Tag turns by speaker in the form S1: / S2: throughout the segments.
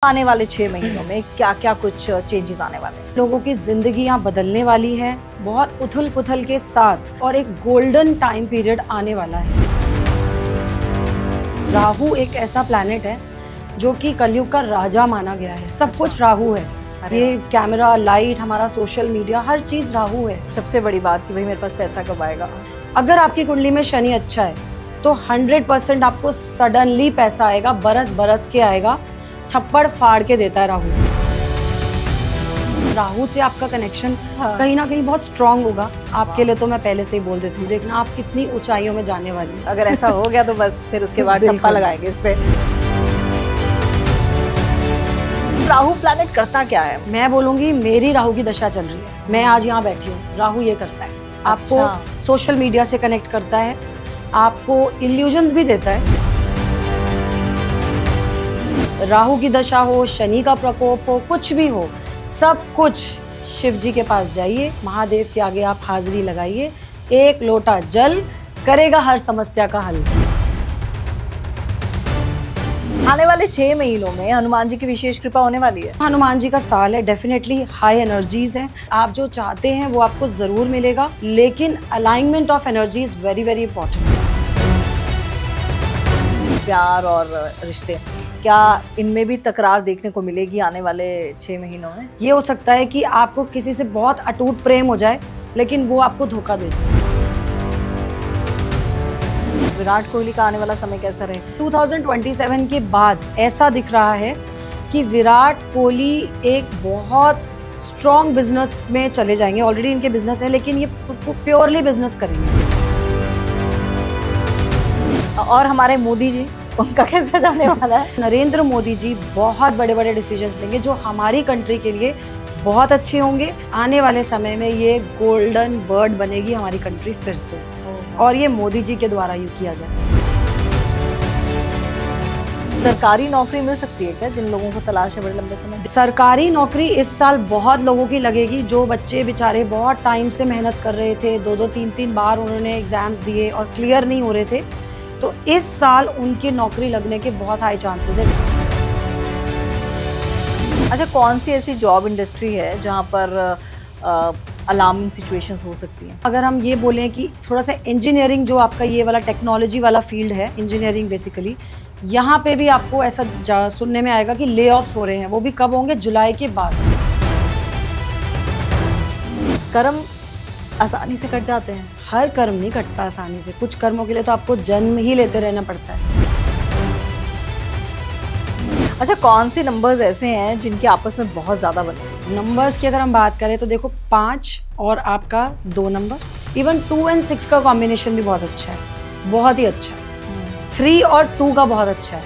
S1: आने वाले 6 महीनों में क्या क्या कुछ चेंजेस आने वाले हैं?
S2: लोगों की जिंदगियां बदलने वाली है, बहुत उथल पुथल के साथ, और एक गोल्डन टाइम पीरियड आने वाला है। राहु एक ऐसा प्लैनेट है जो कि कलयुग का राजा माना गया है। सब कुछ राहु है। ये कैमरा, लाइट, हमारा सोशल मीडिया, हर चीज राहु है।
S1: सबसे बड़ी बात कि भाई मेरे पास पैसा कब आएगा।
S2: अगर आपकी कुंडली में शनि अच्छा है तो 100% आपको सडनली पैसा आएगा, बरस बरस के आएगा, छप्पड़ फाड़ के देता है राहु। राहु से आपका कनेक्शन कहीं ना कहीं बहुत स्ट्रांग होगा आपके लिए। तो मैं पहले से ही बोल देती हूँ, देखना आप कितनी ऊंचाइयों में जाने वाली हैं।
S1: अगर ऐसा हो गया तो बस फिर उसके बाद ठप्पा लगाएंगे इस पे। राहु प्लैनेट करता क्या है?
S2: मैं बोलूंगी मेरी राहु की दशा चल रही है, मैं आज यहाँ बैठी हूँ। राहु ये करता है, आपको सोशल मीडिया से कनेक्ट करता है, आपको इल्यूजन्स भी देता है। राहु की दशा हो, शनि का प्रकोप हो, कुछ भी हो, सब कुछ शिव जी के पास जाइए, महादेव के आगे आप हाजिरी लगाइए, एक लोटा जल करेगा हर समस्या का हल।
S1: आने वाले 6 महीनों में हनुमान जी की विशेष कृपा होने वाली है।
S2: हनुमान जी का साल है, डेफिनेटली हाई एनर्जीज हैं। आप जो चाहते हैं वो आपको जरूर मिलेगा, लेकिन alignment of energy is very very important.
S1: प्यार और रिश्ते, क्या इनमें भी तकरार देखने को मिलेगी आने वाले 6 महीनों में?
S2: ये हो सकता है कि आपको किसी से बहुत अटूट प्रेम हो जाए, लेकिन वो आपको धोखा दे जाए।
S1: विराट कोहली का आने वाला समय कैसा रहेगा?
S2: 2027 के बाद ऐसा दिख रहा है कि विराट कोहली एक बहुत स्ट्रॉन्ग बिजनेस में चले जाएंगे। ऑलरेडी इनके बिजनेस है, लेकिन ये प्योरली बिजनेस करेंगे।
S1: और हमारे मोदी जी, उनका कैसे जाने वाला है?
S2: नरेंद्र मोदी जी बहुत बड़े बड़े डिसीजंस लेंगे जो हमारी कंट्री के लिए बहुत अच्छे होंगे। आने वाले समय में ये गोल्डन बर्ड बनेगी हमारी कंट्री फिर से, और ये मोदी जी के द्वारा यूँ किया जाए।
S1: सरकारी नौकरी मिल सकती है क्या जिन लोगों को तलाश है बड़े लंबे समय से?
S2: सरकारी नौकरी इस साल बहुत लोगों की लगेगी। जो बच्चे बेचारे बहुत टाइम से मेहनत कर रहे थे, 2-2, 3-3 बार उन्होंने एग्जाम्स दिए और क्लियर नहीं हो रहे थे, तो इस साल उनकी नौकरी लगने के बहुत हाई चांसेस है।
S1: अच्छा, कौन सी ऐसी जॉब इंडस्ट्री है जहाँ पर अलार्मिंग सिचुएशंस हो सकती हैं?
S2: अगर हम ये बोलें कि थोड़ा सा इंजीनियरिंग, जो आपका ये वाला टेक्नोलॉजी वाला फील्ड है, इंजीनियरिंग बेसिकली, यहाँ पे भी आपको ऐसा सुनने में आएगा कि ले ऑफ्स हो रहे हैं। वो भी कब होंगे? जुलाई के बाद।
S1: कर्म आसानी से कट जाते हैं?
S2: हर कर्म नहीं कटता आसानी से, कुछ कर्मों के लिए तो आपको जन्म ही लेते रहना पड़ता है।
S1: अच्छा, कौन से नंबर्स ऐसे हैं जिनके आपस में बहुत ज्यादा बनते हैं?
S2: नंबर्स की अगर हम बात करें तो देखो 5 और आपका 2 नंबर, इवन 2 और 6 का कॉम्बिनेशन भी बहुत अच्छा है, बहुत ही अच्छा है। 3 और 2 का बहुत अच्छा है,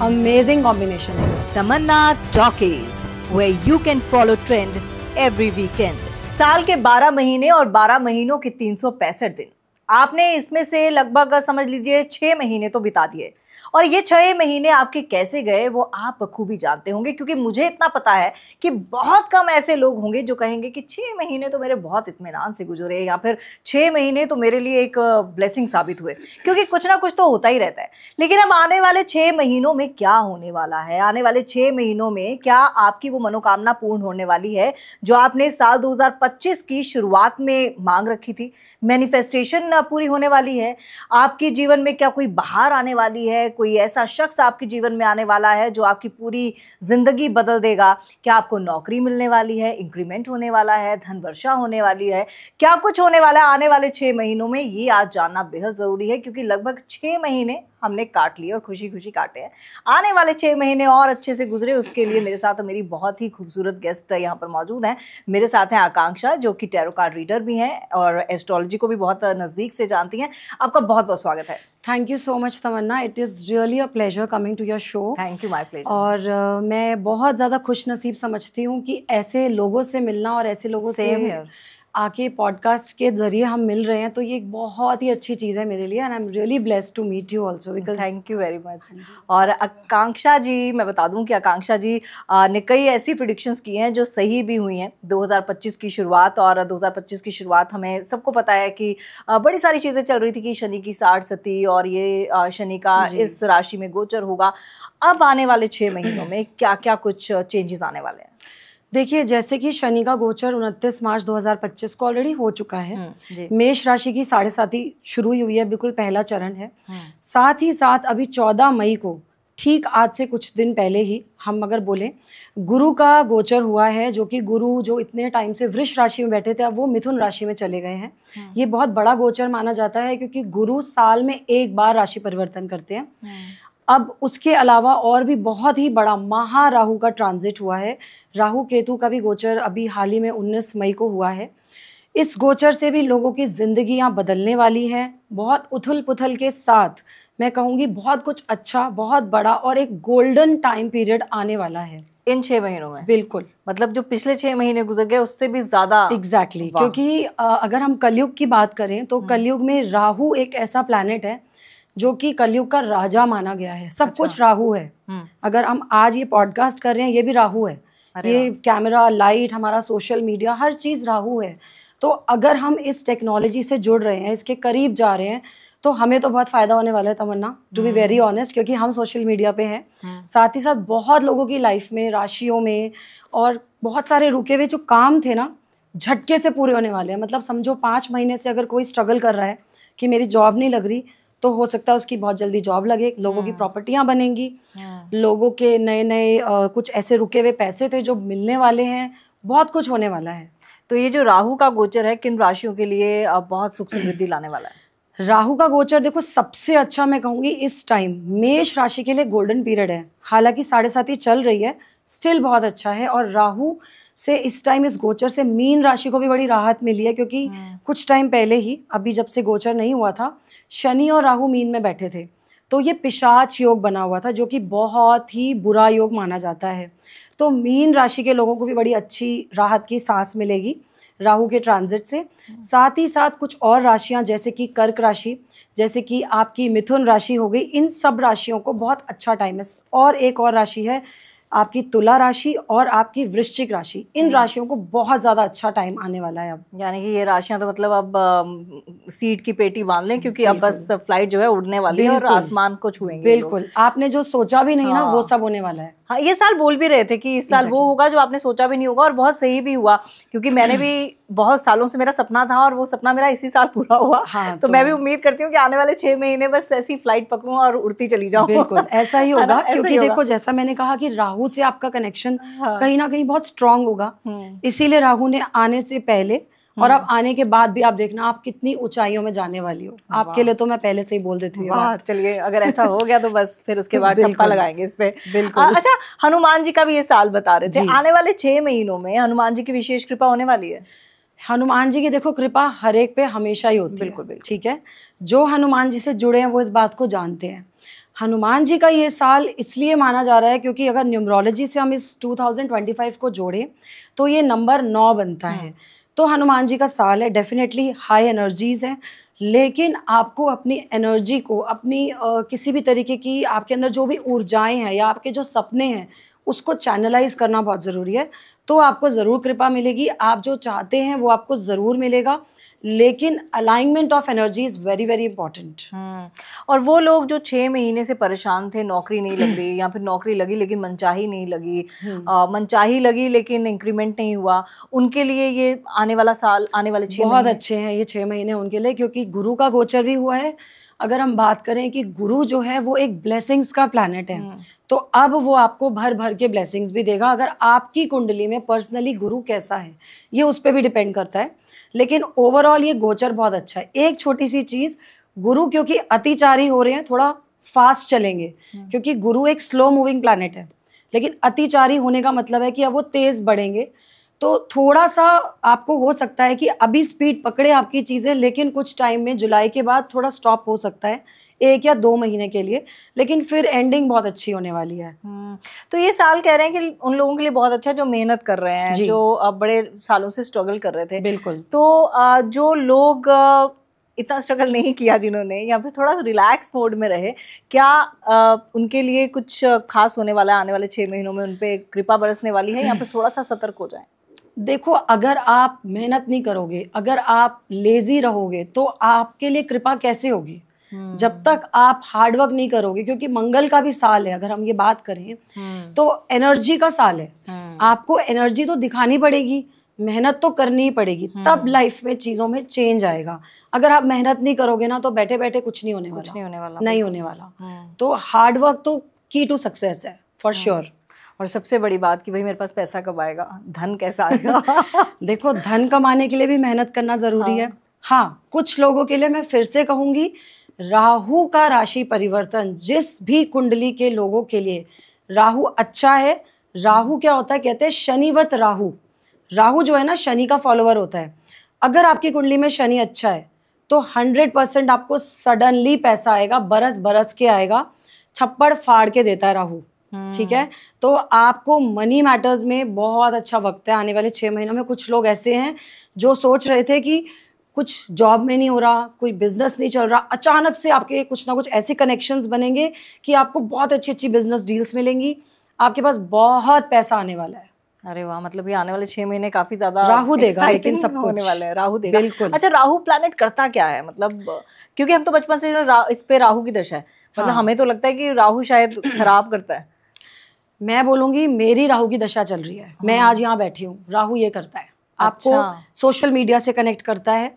S2: अमेजिंग कॉम्बिनेशन है।
S1: तमन्ना talkies, where you can follow trend every weekend। साल के 12 महीने और 12 महीनों के 365 दिन, आपने इसमें से लगभग समझ लीजिए 6 महीने तो बिता दिए, और ये 6 महीने आपके कैसे गए वो आप बखूबी जानते होंगे, क्योंकि मुझे इतना पता है कि बहुत कम ऐसे लोग होंगे जो कहेंगे कि 6 महीने तो मेरे बहुत इत्मीनान से गुजरे, या फिर 6 महीने तो मेरे लिए एक ब्लेसिंग साबित हुए, क्योंकि कुछ ना कुछ तो होता ही रहता है। लेकिन अब आने वाले 6 महीनों में क्या होने वाला है? आने वाले 6 महीनों में क्या आपकी वो मनोकामना पूर्ण होने वाली है जो आपने साल 2025 की शुरुआत में मांग रखी थी? मैनिफेस्टेशन पूरी होने वाली है? आपके जीवन में क्या कोई बहार आने वाली है? कोई ऐसा शख्स आपके जीवन में आने वाला है जो आपकी पूरी जिंदगी बदल देगा? क्या आपको नौकरी मिलने वाली है? इंक्रीमेंट होने वाला है? धन वर्षा होने वाली है? क्या कुछ होने वाला है आने वाले 6 महीनों में? ये आज जानना बेहद जरूरी है, क्योंकि लगभग 6 महीने हमने काट लिए और खुशी खुशी काटे हैं। आने वाले 6 महीने और अच्छे से गुजरे, उसके लिए मेरे साथ मेरी बहुत ही खूबसूरत गेस्ट यहाँ पर मौजूद हैं। मेरे साथ हैं आकांक्षा, जो कि टैरो कार्ड रीडर भी हैं और एस्ट्रोलॉजी को भी बहुत नज़दीक से जानती हैं। आपका बहुत बहुत स्वागत है।
S2: Thank you so much Tamanna, it is really a pleasure coming to your show.
S1: Thank you, my pleasure.
S2: और मैं बहुत ज़्यादा खुश नसीब समझती हूँ कि ऐसे लोगों से मिलना और ऐसे लोगों से आके पॉडकास्ट के जरिए हम मिल रहे हैं, तो ये एक बहुत ही अच्छी चीज़ है मेरे लिए, and I am really blessed to meet you also because
S1: thank you very much. और आकांक्षा जी, मैं बता दूं कि आकांक्षा जी ने कई ऐसी प्रिडिक्शंस की हैं जो सही भी हुई हैं। 2025 की शुरुआत, और 2025 की शुरुआत हमें सबको पता है कि बड़ी सारी चीज़ें चल रही थी कि शनि की 60 सती और ये शनि का इस राशि में गोचर होगा। अब आने वाले 6 महीनों में क्या क्या कुछ चेंजेस आने वाले हैं?
S2: देखिए, जैसे कि शनि का गोचर 29 मार्च 2025 को ऑलरेडी हो चुका है। मेष राशि की 7.5 शुरू हुई है, बिल्कुल पहला चरण है। साथ ही साथ अभी 14 मई को, ठीक आज से कुछ दिन पहले ही हम अगर बोलें, गुरु का गोचर हुआ है, जो कि गुरु जो इतने टाइम से वृष राशि में बैठे थे, अब वो मिथुन राशि में चले गए हैं। ये बहुत बड़ा गोचर माना जाता है, क्योंकि गुरु साल में एक बार राशि परिवर्तन करते हैं। अब उसके अलावा और भी बहुत ही बड़ा महाराहु का ट्रांजिट हुआ है। राहु केतु का भी गोचर अभी हाल ही में 19 मई को हुआ है। इस गोचर से भी लोगों की जिंदगियां बदलने वाली हैं। बहुत उथल पुथल के साथ मैं कहूँगी बहुत कुछ अच्छा, बहुत बड़ा और एक गोल्डन टाइम पीरियड आने वाला है
S1: इन 6 महीनों में।
S2: बिल्कुल,
S1: मतलब जो पिछले 6 महीने गुजर गए उससे भी ज्यादा।
S2: एग्जैक्टली क्योंकि अगर हम कलयुग की बात करें तो कलयुग में राहु एक ऐसा प्लैनेट है जो कि कलयुग का राजा माना गया है। सब कुछ राहु है। अगर हम आज ये पॉडकास्ट कर रहे हैं, ये भी राहु है। ये कैमरा, लाइट, हमारा सोशल मीडिया, हर चीज राहु है। तो अगर हम इस टेक्नोलॉजी से जुड़ रहे हैं, इसके करीब जा रहे हैं, तो हमें तो बहुत फायदा होने वाला है तमन्ना, टू बी वेरी ऑनेस्ट, क्योंकि हम सोशल मीडिया पे हैं। साथ ही साथ बहुत लोगों की लाइफ में, राशियों में, और बहुत सारे रुके हुए जो काम थे ना, झटके से पूरे होने वाले हैं। मतलब समझो 5 महीने से अगर कोई स्ट्रगल कर रहा है कि मेरी जॉब नहीं लग रही, तो हो सकता है उसकी बहुत जल्दी जॉब लगे, लोगों की प्रॉपर्टियां बनेंगी, लोगों के नए नए कुछ ऐसे रुके हुए पैसे थे जो मिलने वाले हैं, बहुत कुछ होने वाला है।
S1: तो ये जो राहु का गोचर है, किन राशियों के लिए बहुत सुख समृद्धि लाने वाला है?
S2: राहु का गोचर देखो, सबसे अच्छा मैं कहूँगी इस टाइम मेष राशि के लिए गोल्डन पीरियड है। हालांकि 7.5 चल रही है, स्टिल बहुत अच्छा है। और राहु से इस टाइम, इस गोचर से मीन राशि को भी बड़ी राहत मिली है, क्योंकि कुछ टाइम पहले ही, अभी जब से गोचर नहीं हुआ था, शनि और राहु मीन में बैठे थे, तो ये पिशाच योग बना हुआ था, जो कि बहुत ही बुरा योग माना जाता है। तो मीन राशि के लोगों को भी बड़ी अच्छी राहत की सांस मिलेगी राहु के ट्रांजिट से। साथ ही साथ कुछ और राशियां, जैसे कि कर्क राशि, जैसे कि आपकी मिथुन राशि हो गई, इन सब राशियों को बहुत अच्छा टाइम है। और एक और राशि है आपकी तुला राशि और आपकी वृश्चिक राशि, इन राशियों को बहुत ज्यादा अच्छा टाइम आने वाला है अब।
S1: यानी कि ये राशियां तो मतलब अब सीट की पेटी बांध लें, क्योंकि अब बस फ्लाइट जो है उड़ने वाली है और आसमान को छुएंगे।
S2: बिल्कुल, आपने जो सोचा भी नहीं ना, वो सब होने वाला है।
S1: हाँ, ये साल बोल भी रहे थे कि इस साल वो होगा जो आपने सोचा भी नहीं होगा, और बहुत सही भी हुआ, क्योंकि मैंने भी बहुत सालों से मेरा सपना था और वो सपना मेरा इसी साल पूरा हुआ।
S2: हाँ,
S1: तो मैं भी उम्मीद करती हूँ कि आने वाले 6 महीने बस ऐसी फ्लाइट पकड़ूं और उड़ती चली जाऊं।
S2: बिल्कुल ऐसा ही होगा, क्योंकि देखो जैसा मैंने कहा कि राहु से आपका कनेक्शन कहीं ना कहीं बहुत स्ट्रांग होगा। इसीलिए राहु ने आने से पहले और अब आने के बाद भी आप देखना आप कितनी ऊंचाइयों में जाने वाली हो। आपके लिए तो मैं पहले से ही बोल देती हूँ।
S1: चलिए, अगर ऐसा हो गया तो बस फिर उसके बाद टप्पा लगाएंगे इस पे। बिल्कुल। अच्छा, हनुमान जी का भी ये साल बता रहे थे, आने वाले 6 महीनों में हनुमान जी की विशेष कृपा होने वाली है।
S2: हनुमान जी की देखो कृपा हर एक पे हमेशा ही होती है। बिल्कुल, ठीक है। जो हनुमान जी से जुड़े हैं वो इस बात को जानते हैं। हनुमान जी का ये साल इसलिए माना जा रहा है क्योंकि अगर न्यूमरोलॉजी से हम इस 2025 को जोड़ें तो ये नंबर 9 बनता है। तो हनुमान जी का साल है, डेफिनेटली हाई एनर्जीज है, लेकिन आपको अपनी एनर्जी को, अपनी किसी भी तरीके की आपके अंदर जो भी ऊर्जाएं हैं या आपके जो सपने हैं उसको चैनलाइज करना बहुत ज़रूरी है। तो आपको ज़रूर कृपा मिलेगी, आप जो चाहते हैं वो आपको ज़रूर मिलेगा, लेकिन alignment of energy is very very important.
S1: और वो लोग जो 6 महीने से परेशान थे, नौकरी नहीं लग रही या फिर नौकरी लगी लेकिन मनचाही नहीं लगी, मनचाही लगी लेकिन इंक्रीमेंट नहीं हुआ, उनके लिए ये आने वाला साल, आने वाले 6
S2: बहुत अच्छे हैं ये 6 महीने उनके लिए, क्योंकि गुरु का गोचर भी हुआ है। अगर हम बात करें कि गुरु जो है वो एक ब्लेसिंग्स का प्लैनेट है, तो अब वो आपको भर भर के ब्लेसिंग्स भी देगा। अगर आपकी कुंडली में पर्सनली गुरु कैसा है ये उस पर भी डिपेंड करता है, लेकिन ओवरऑल ये गोचर बहुत अच्छा है। एक छोटी सी चीज, गुरु क्योंकि अतिचारी हो रहे हैं, थोड़ा फास्ट चलेंगे, क्योंकि गुरु एक स्लो मूविंग प्लैनेट है, लेकिन अतिचारी होने का मतलब है कि अब वो तेज बढ़ेंगे। तो थोड़ा सा आपको हो सकता है कि अभी स्पीड पकड़े आपकी चीजें, लेकिन कुछ टाइम में जुलाई के बाद थोड़ा स्टॉप हो सकता है। 1 या 2 महीने के लिए, लेकिन फिर एंडिंग बहुत अच्छी होने वाली है।
S1: तो ये साल कह रहे हैं कि उन लोगों के लिए बहुत अच्छा जो मेहनत कर रहे हैं, जो अब बड़े सालों से स्ट्रगल कर रहे थे।
S2: बिल्कुल।
S1: तो जो लोग इतना स्ट्रगल नहीं किया, जिन्होंने या फिर थोड़ा रिलैक्स मोड में रहे, क्या उनके लिए कुछ खास होने वाला है आने वाले 6 महीनों में? उन पे कृपा बरसने वाली है या फिर थोड़ा सा सतर्क हो जाए?
S2: देखो, अगर आप मेहनत नहीं करोगे, अगर आप लेजी रहोगे, तो आपके लिए कृपा कैसे होगी? जब तक आप हार्ड वर्क नहीं करोगे, क्योंकि मंगल का भी साल है, अगर हम ये बात करें तो एनर्जी का साल है। आपको एनर्जी तो दिखानी पड़ेगी, मेहनत तो करनी ही पड़ेगी, तब लाइफ में चीजों में चेंज आएगा। अगर आप मेहनत नहीं करोगे ना, तो बैठे बैठे कुछ नहीं होने वाला, नहीं होने वाला। तो हार्ड वर्क तो की टू सक्सेस है फॉर श्योर।
S1: और सबसे बड़ी बात कि भाई मेरे पास पैसा कब आएगा, धन कैसा आएगा?
S2: देखो, धन कमाने के लिए भी मेहनत करना जरूरी है। हाँ, कुछ लोगों के लिए मैं फिर से कहूंगी, राहु का राशि परिवर्तन जिस भी कुंडली के लोगों के लिए राहु अच्छा है। राहु क्या होता है, कहते हैं शनिवत राहु। राहु जो है ना, शनि का फॉलोवर होता है। अगर आपकी कुंडली में शनि अच्छा है तो 100% आपको सडनली पैसा आएगा, बरस बरस के आएगा, छप्पड़ फाड़ के देता है राहु। ठीक है, तो आपको मनी मैटर्स में बहुत अच्छा वक्त है आने वाले 6 महीनों में। कुछ लोग ऐसे हैं जो सोच रहे थे कि कुछ जॉब में नहीं हो रहा, कोई बिजनेस नहीं चल रहा, अचानक से आपके कुछ ना कुछ ऐसे कनेक्शंस बनेंगे कि आपको बहुत अच्छी अच्छी बिजनेस डील्स मिलेंगी, आपके पास बहुत पैसा आने वाला है।
S1: अरे वाह, मतलब ये आने वाले 6 महीने काफी ज्यादा
S2: राहु देगा, लेकिन सब
S1: होने वाले हैं। राहु देगा,
S2: बिल्कुल।
S1: अच्छा, राहु प्लैनेट करता क्या है? मतलब क्योंकि हम तो बचपन से इस पे राहु की दशा है, मतलब हमें तो लगता है कि राहु शायद खराब करता है।
S2: मैं बोलूंगी मेरी राहु की दशा चल रही है, मैं आज यहाँ बैठी हूँ, राहु ये करता है। आपको सोशल मीडिया से कनेक्ट करता है,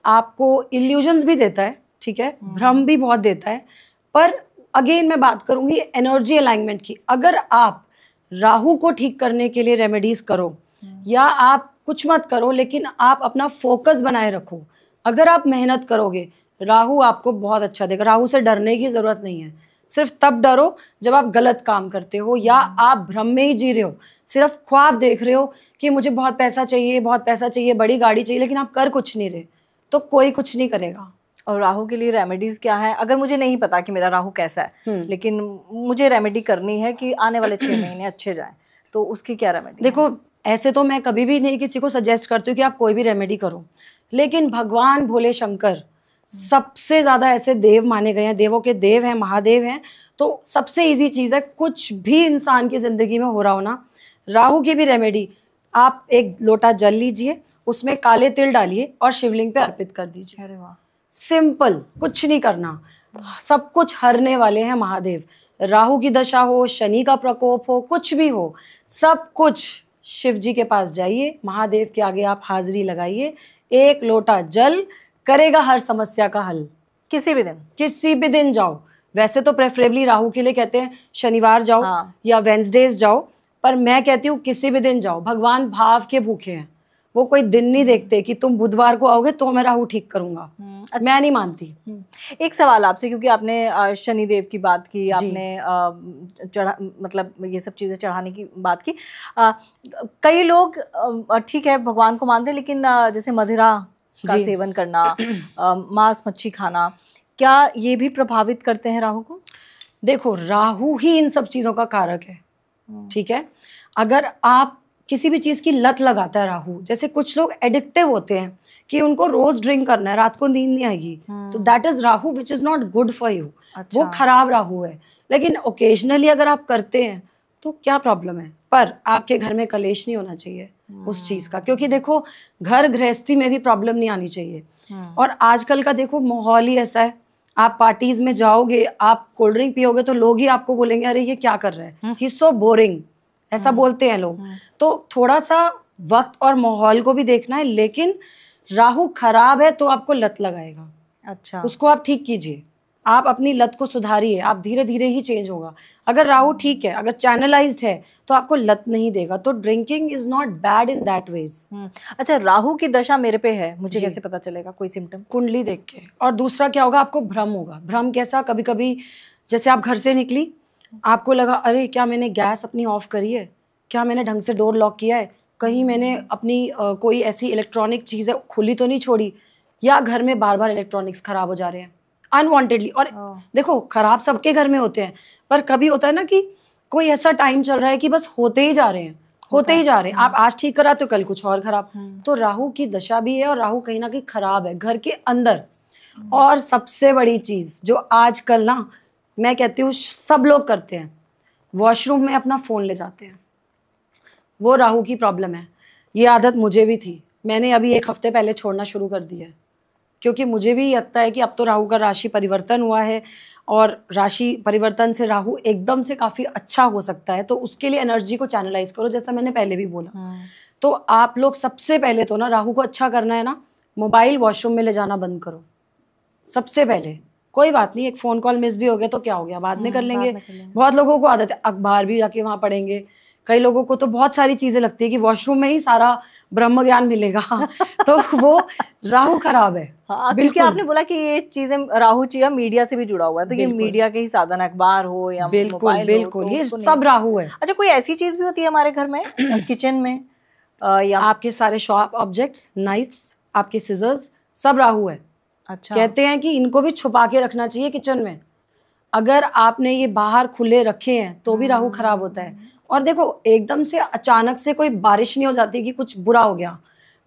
S2: आपको इल्यूजन्स भी देता है, ठीक है, भ्रम भी बहुत देता है। पर अगेन मैं बात करूंगी एनर्जी अलाइनमेंट की। अगर आप राहु को ठीक करने के लिए रेमेडीज करो या आप कुछ मत करो, लेकिन आप अपना फोकस बनाए रखो, अगर आप मेहनत करोगे, राहु आपको बहुत अच्छा देगा। राहु से डरने की जरूरत नहीं है, सिर्फ तब डरो जब आप गलत काम करते हो या आप भ्रम में ही जी रहे हो, सिर्फ ख्वाब देख रहे हो कि मुझे बहुत पैसा चाहिए, बहुत पैसा चाहिए, बड़ी गाड़ी चाहिए, लेकिन आप कर कुछ नहीं रहे, तो कोई कुछ नहीं करेगा।
S1: और राहु के लिए रेमेडीज क्या है? अगर मुझे नहीं पता कि मेरा राहु कैसा है, लेकिन मुझे रेमेडी करनी है कि आने वाले 6 महीने अच्छे जाएं, तो उसकी क्या रेमेडी?
S2: देखो, ऐसे तो मैं कभी भी नहीं किसी को सजेस्ट करती हूँ कि आप कोई भी रेमेडी करो, लेकिन भगवान भोले शंकर सबसे ज्यादा ऐसे देव माने गए हैं, देवों के देव हैं, महादेव हैं। तो सबसे इजी चीज है, कुछ भी इंसान की जिंदगी में हो रहा हो ना, राहु की भी रेमेडी, आप एक लोटा जल लीजिए, उसमें काले तिल डालिए और शिवलिंग पे अर्पित कर दीजिए।
S1: अरे वाह,
S2: सिंपल, कुछ नहीं करना, सब कुछ हरने वाले हैं महादेव। राहु की दशा हो, शनि का प्रकोप हो, कुछ भी हो, सब कुछ शिव जी के पास जाइए, महादेव के आगे आप हाजिरी लगाइए, एक लोटा जल करेगा हर समस्या का हल।
S1: किसी भी दिन
S2: जाओ। वैसे तो प्रेफरेबली राहु के लिए कहते हैं शनिवार जाओ या वेंसडेज जाओ, पर मैं कहती हूँ किसी भी दिन जाओ। भगवान भाव के भूखे हैं, वो कोई दिन नहीं देखते कि तुम बुधवार को आओगे तो मैं राहु ठीक करूंगा। मैं नहीं मानती।
S1: एक सवाल आपसे, क्योंकि आपने शनिदेव की बात की, आपने मतलब ये सब चीज़ें चढ़ाने की बात की। कई लोग ठीक है भगवान को मानते हैं, लेकिन जैसे मदिरा का सेवन करना, मांस मच्छी खाना, क्या ये भी प्रभावित करते हैं राहु को?
S2: देखो, राहु ही इन सब चीज़ों का कारक है, ठीक है। अगर आप किसी भी चीज़ की लत लगाता है राहु, जैसे कुछ लोग एडिक्टिव होते हैं कि उनको रोज ड्रिंक करना है, रात को नींद नहीं आएगी, तो that is Rahu which is not good for you. वो खराब राहु है। लेकिन ओकेजनली अगर आप करते हैं तो क्या प्रॉब्लम है, पर आपके घर में कलेश नहीं होना चाहिए उस चीज का, क्योंकि देखो घर गृहस्थी में भी प्रॉब्लम नहीं आनी चाहिए। और आजकल का देखो माहौल ही ऐसा है, आप पार्टीज में जाओगे, आप कोल्ड ड्रिंक पियोगे तो लोग ही आपको बोलेंगे अरे ये क्या कर रहा है, ही इज सो बोरिंग, ऐसा बोलते हैं लोग। तो थोड़ा सा वक्त और माहौल को भी देखना है, लेकिन राहु खराब है तो आपको लत लगाएगा।
S1: अच्छा,
S2: उसको आप ठीक कीजिए, आप अपनी लत को सुधारिए, आप धीरे धीरे ही चेंज होगा। अगर राहु ठीक है, अगर चैनलाइज्ड है, तो आपको लत नहीं देगा। तो drinking is not bad in that ways.
S1: अच्छा, राहु की दशा मेरे पे है, मुझे कैसे पता चलेगा? कोई सिम्टम?
S2: कुंडली देख के। और दूसरा क्या होगा, आपको भ्रम होगा। भ्रम कैसा, कभी कभी जैसे आप घर से निकली, आपको लगा अरे क्या मैंने गैस अपनी ऑफ करी है, क्या मैंने ढंग से डोर लॉक किया है, कहीं मैंने अपनी कोई ऐसी इलेक्ट्रॉनिक चीज़ खुली तो नहीं छोड़ी, या घर में बार बार इलेक्ट्रॉनिक्स खराब हो जा रहे हैं, अनवांटेडली। और देखो खराब सबके घर में होते हैं, पर कभी होता है ना कि कोई ऐसा टाइम चल रहा है कि बस होते ही जा रहे हैं, होते ही जा रहे हैं। आप आज ठीक करा तो कल कुछ और खराब। तो राहु की दशा भी है और राहु कहीं ना कहीं खराब है घर के अंदर। और सबसे बड़ी चीज जो आजकल ना मैं कहती हूँ सब लोग करते हैं, वॉशरूम में अपना फोन ले जाते हैं, वो राहु की प्रॉब्लम है। ये आदत मुझे भी थी, मैंने अभी 1 हफ्ते पहले छोड़ना शुरू कर दिया है, क्योंकि मुझे भी लगता है कि अब तो राहु का राशि परिवर्तन हुआ है और राशि परिवर्तन से राहु एकदम से काफ़ी अच्छा हो सकता है। तो उसके लिए एनर्जी को चैनलाइज करो, जैसा मैंने पहले भी बोला। तो आप लोग सबसे पहले तो ना राहु को अच्छा करना है ना, मोबाइल वॉशरूम में ले जाना बंद करो सबसे पहले। कोई बात नहीं, एक फ़ोन कॉल मिस भी हो गया तो क्या हो गया, बाद में कर लेंगे। बहुत लोगों को आदत है अखबार भी जाके वहाँ पढ़ेंगे, कई लोगों को तो बहुत सारी चीज़ें लगती है कि वॉशरूम में ही सारा ब्रह्म ज्ञान मिलेगा तो वो राहु खराब है।
S1: हाँ, क्योंकि आपने बोला कि ये चीजें राहु या मीडिया से भी जुड़ा हुआ है, तो ये मीडिया के ही साधन, अखबार हो या
S2: बिल्कुल बिल्कुल तो ये सब राहु है।
S1: अच्छा, कोई ऐसी चीज भी होती है हमारे घर में किचन में
S2: या आपके सारे शॉर्प ऑब्जेक्ट्स, नाइफ्स, आपके सिजर्स, सब राहु है।
S1: अच्छा,
S2: कहते हैं कि इनको भी छुपा के रखना चाहिए किचन में। अगर आपने ये बाहर खुले रखे हैं तो भी राहु खराब होता है। और देखो एकदम से अचानक से कोई बारिश नहीं हो जाती कि कुछ बुरा हो गया,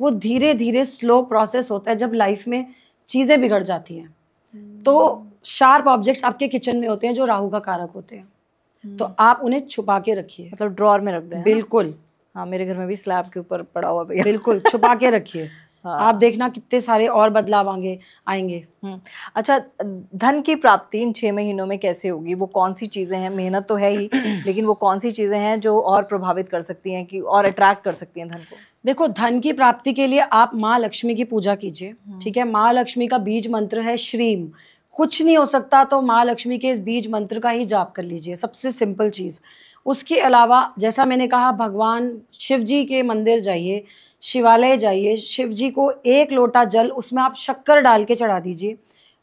S2: वो धीरे धीरे स्लो प्रोसेस होता है जब लाइफ में चीज़ें बिगड़ जाती हैं। तो शार्प ऑब्जेक्ट्स आपके किचन में होते हैं जो राहु का कारक होते हैं, तो आप उन्हें छुपा के रखिए,
S1: मतलब ड्रॉर में रख दें।
S2: बिल्कुल,
S1: हाँ, मेरे घर में भी स्लैब के ऊपर पड़ा हुआ भैया।
S2: बिल्कुल छुपा के रखिए। हाँ। आप देखना कितने सारे और बदलाव आएंगे।
S1: अच्छा, धन की प्राप्ति इन 6 महीनों में कैसे होगी? वो कौन सी चीजें हैं, मेहनत तो है ही लेकिन वो कौन सी चीजें हैं जो और प्रभावित कर सकती हैं कि और अट्रैक्ट कर सकती हैं धन को?
S2: देखो धन की प्राप्ति के लिए आप माँ लक्ष्मी की पूजा कीजिए, ठीक है। माँ लक्ष्मी का बीज मंत्र है श्रीम। कुछ नहीं हो सकता तो माँ लक्ष्मी के इस बीज मंत्र का ही जाप कर लीजिए, सबसे सिंपल चीज। उसके अलावा जैसा मैंने कहा, भगवान शिव जी के मंदिर जाइए, शिवालय जाइए, शिव जी को 1 लोटा जल, उसमें आप शक्कर डाल के चढ़ा दीजिए।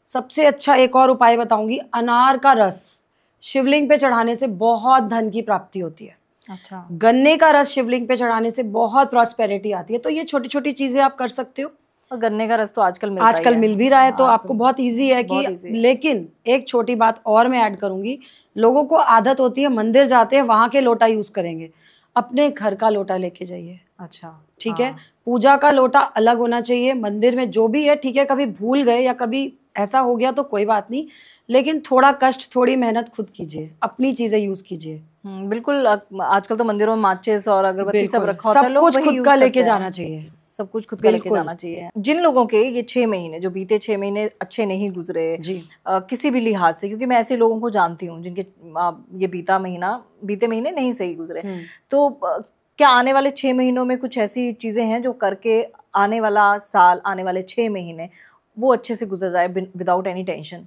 S2: सबसे अच्छा एक और उपाय बताऊंगी, अनार का रस शिवलिंग पे चढ़ाने से बहुत धन की प्राप्ति होती है।
S1: अच्छा,
S2: गन्ने का रस शिवलिंग पे चढ़ाने से बहुत प्रॉस्पेरिटी आती है। तो ये छोटी छोटी चीजें आप कर सकते हो।
S1: और गन्ने का रस तो आजकल
S2: मिल भी रहा है, तो आपको बहुत ईजी है कि लेकिन एक छोटी बात और मैं ऐड करूंगी, लोगों को आदत होती है मंदिर जाते हैं वहां के लोटा यूज करेंगे, अपने घर का लोटा लेके जाइए।
S1: अच्छा,
S2: ठीक है, पूजा का लोटा अलग होना चाहिए। मंदिर में जो भी है ठीक है, कभी भूल गए या कभी ऐसा हो गया तो कोई बात नहीं, लेकिन थोड़ा कष्ट, थोड़ी मेहनत खुद कीजिए, अपनी चीजें यूज कीजिए।
S1: बिल्कुल, आजकल तो मंदिरों में माचिस और अगरबत्ती सब रखा होता है,
S2: सब कुछ खुद का लेके जाना चाहिए,
S1: सब कुछ खुद का लेके जाना चाहिए। जिन लोगों के ये 6 महीने, जो बीते 6 महीने अच्छे नहीं गुजरे जी, किसी भी लिहाज से, क्योंकि मैं ऐसे लोगों को जानती हूँ जिनके ये बीते महीने नहीं सही गुजरे, तो क्या आने वाले 6 महीनों में कुछ ऐसी चीजें हैं जो करके आने वाला साल, आने वाले 6 महीने वो अच्छे से गुजर जाए विदाउट एनी टेंशन?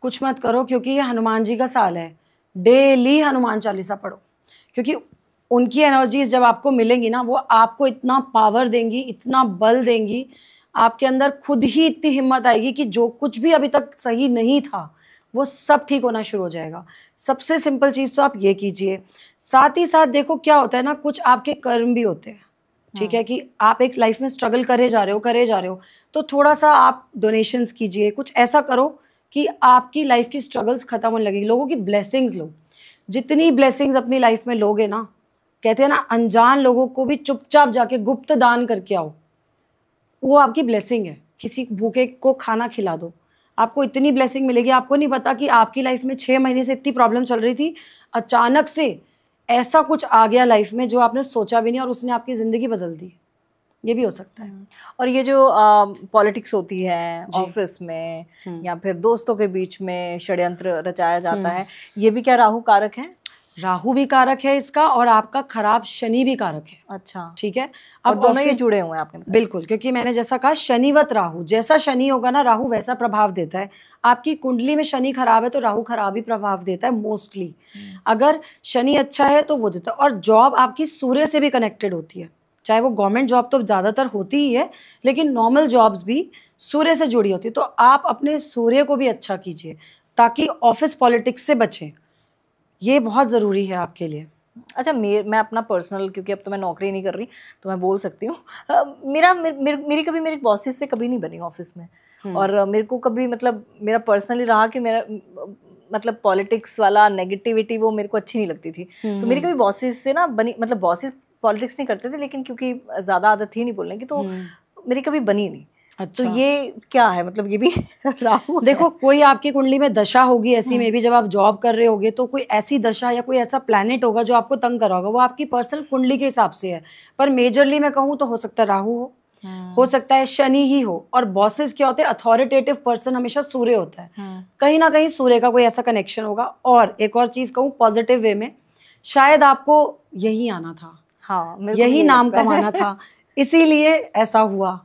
S2: कुछ मत करो, क्योंकि ये हनुमान जी का साल है। डेली हनुमान चालीसा पढ़ो, क्योंकि उनकी एनर्जीज जब आपको मिलेंगी ना, वो आपको इतना पावर देंगी, इतना बल देंगी, आपके अंदर खुद ही इतनी हिम्मत आएगी कि जो कुछ भी अभी तक सही नहीं था वो सब ठीक होना शुरू हो जाएगा। सबसे सिंपल चीज तो आप ये कीजिए। साथ ही साथ देखो क्या होता है ना, कुछ आपके कर्म भी होते हैं, ठीक है, कि आप एक लाइफ में स्ट्रगल करे जा रहे हो, तो थोड़ा सा आप डोनेशंस कीजिए, कुछ ऐसा करो कि आपकी लाइफ की स्ट्रगल्स खत्म होने लगेगी। लोगों की ब्लेसिंग्स लो, जितनी ब्लेसिंग्स अपनी लाइफ में लोगे ना, कहते हैं ना अनजान लोगों को भी चुपचाप जाके गुप्त दान करके आओ, वो आपकी ब्लेसिंग है। किसी भूखे को खाना खिला दो, आपको इतनी ब्लेसिंग मिलेगी। आपको नहीं पता कि आपकी लाइफ में 6 महीने से इतनी प्रॉब्लम चल रही थी, अचानक से ऐसा कुछ आ गया लाइफ में जो आपने सोचा भी नहीं और उसने आपकी ज़िंदगी बदल दी। ये भी हो सकता है।
S1: और ये जो पॉलिटिक्स होती है ऑफिस में या फिर दोस्तों के बीच में षड्यंत्र रचाया जाता है, ये भी क्या राहु कारक है?
S2: राहु भी कारक है इसका, और आपका खराब शनि भी कारक है।
S1: अच्छा,
S2: ठीक है,
S1: अब दोनों ये जुड़े हुए हैं आपने?
S2: बिल्कुल, क्योंकि मैंने जैसा कहा शनिवत राहु, जैसा शनि होगा ना राहु वैसा प्रभाव देता है। आपकी कुंडली में शनि खराब है तो राहु खराब ही प्रभाव देता है मोस्टली। अगर शनि अच्छा है तो वो देता है। और जॉब आपकी सूर्य से भी कनेक्टेड होती है, चाहे वो गवर्नमेंट जॉब तो ज़्यादातर होती ही है, लेकिन नॉर्मल जॉब्स भी सूर्य से जुड़ी होती है। तो आप अपने सूर्य को भी अच्छा कीजिए ताकि ऑफिस पॉलिटिक्स से बचें, ये बहुत ज़रूरी है आपके लिए।
S1: अच्छा, मैं अपना पर्सनल, क्योंकि अब तो मैं नौकरी नहीं कर रही तो मैं बोल सकती हूँ, मेरी कभी मेरी बॉसेस से कभी नहीं बनी ऑफिस में, और मेरे को कभी मतलब मेरा पर्सनली रहा कि मेरा मतलब पॉलिटिक्स वाला नेगेटिविटी वो मेरे को अच्छी नहीं लगती थी। तो मेरी कभी बॉसेस से ना बनी, मतलब बॉसेस पॉलिटिक्स नहीं करते थे लेकिन क्योंकि ज़्यादा आदत थी नहीं बोलने की, तो मेरी कभी बनी नहीं।
S2: अच्छा।
S1: तो ये क्या है, मतलब ये भी राहु
S2: देखो कोई आपकी कुंडली में दशा होगी ऐसी में भी, जब आप जॉब कर रहे होगे तो कोई ऐसी दशा या कोई ऐसा प्लैनेट होगा जो आपको तंग कर रहा होगा, वो आपकी पर्सनल कुंडली के हिसाब से है। पर मेजरली मैं कहूँ तो हो सकता है राहु हो सकता है शनि ही हो। और बॉसेस क्या होते हैं, अथॉरिटेटिव पर्सन हमेशा सूर्य होता है, कहीं ना कहीं सूर्य का कोई ऐसा कनेक्शन होगा। और एक और चीज कहूँ पॉजिटिव वे में, शायद आपको यही आना था,
S1: हाँ,
S2: यही नाम कमाना था, इसीलिए ऐसा हुआ।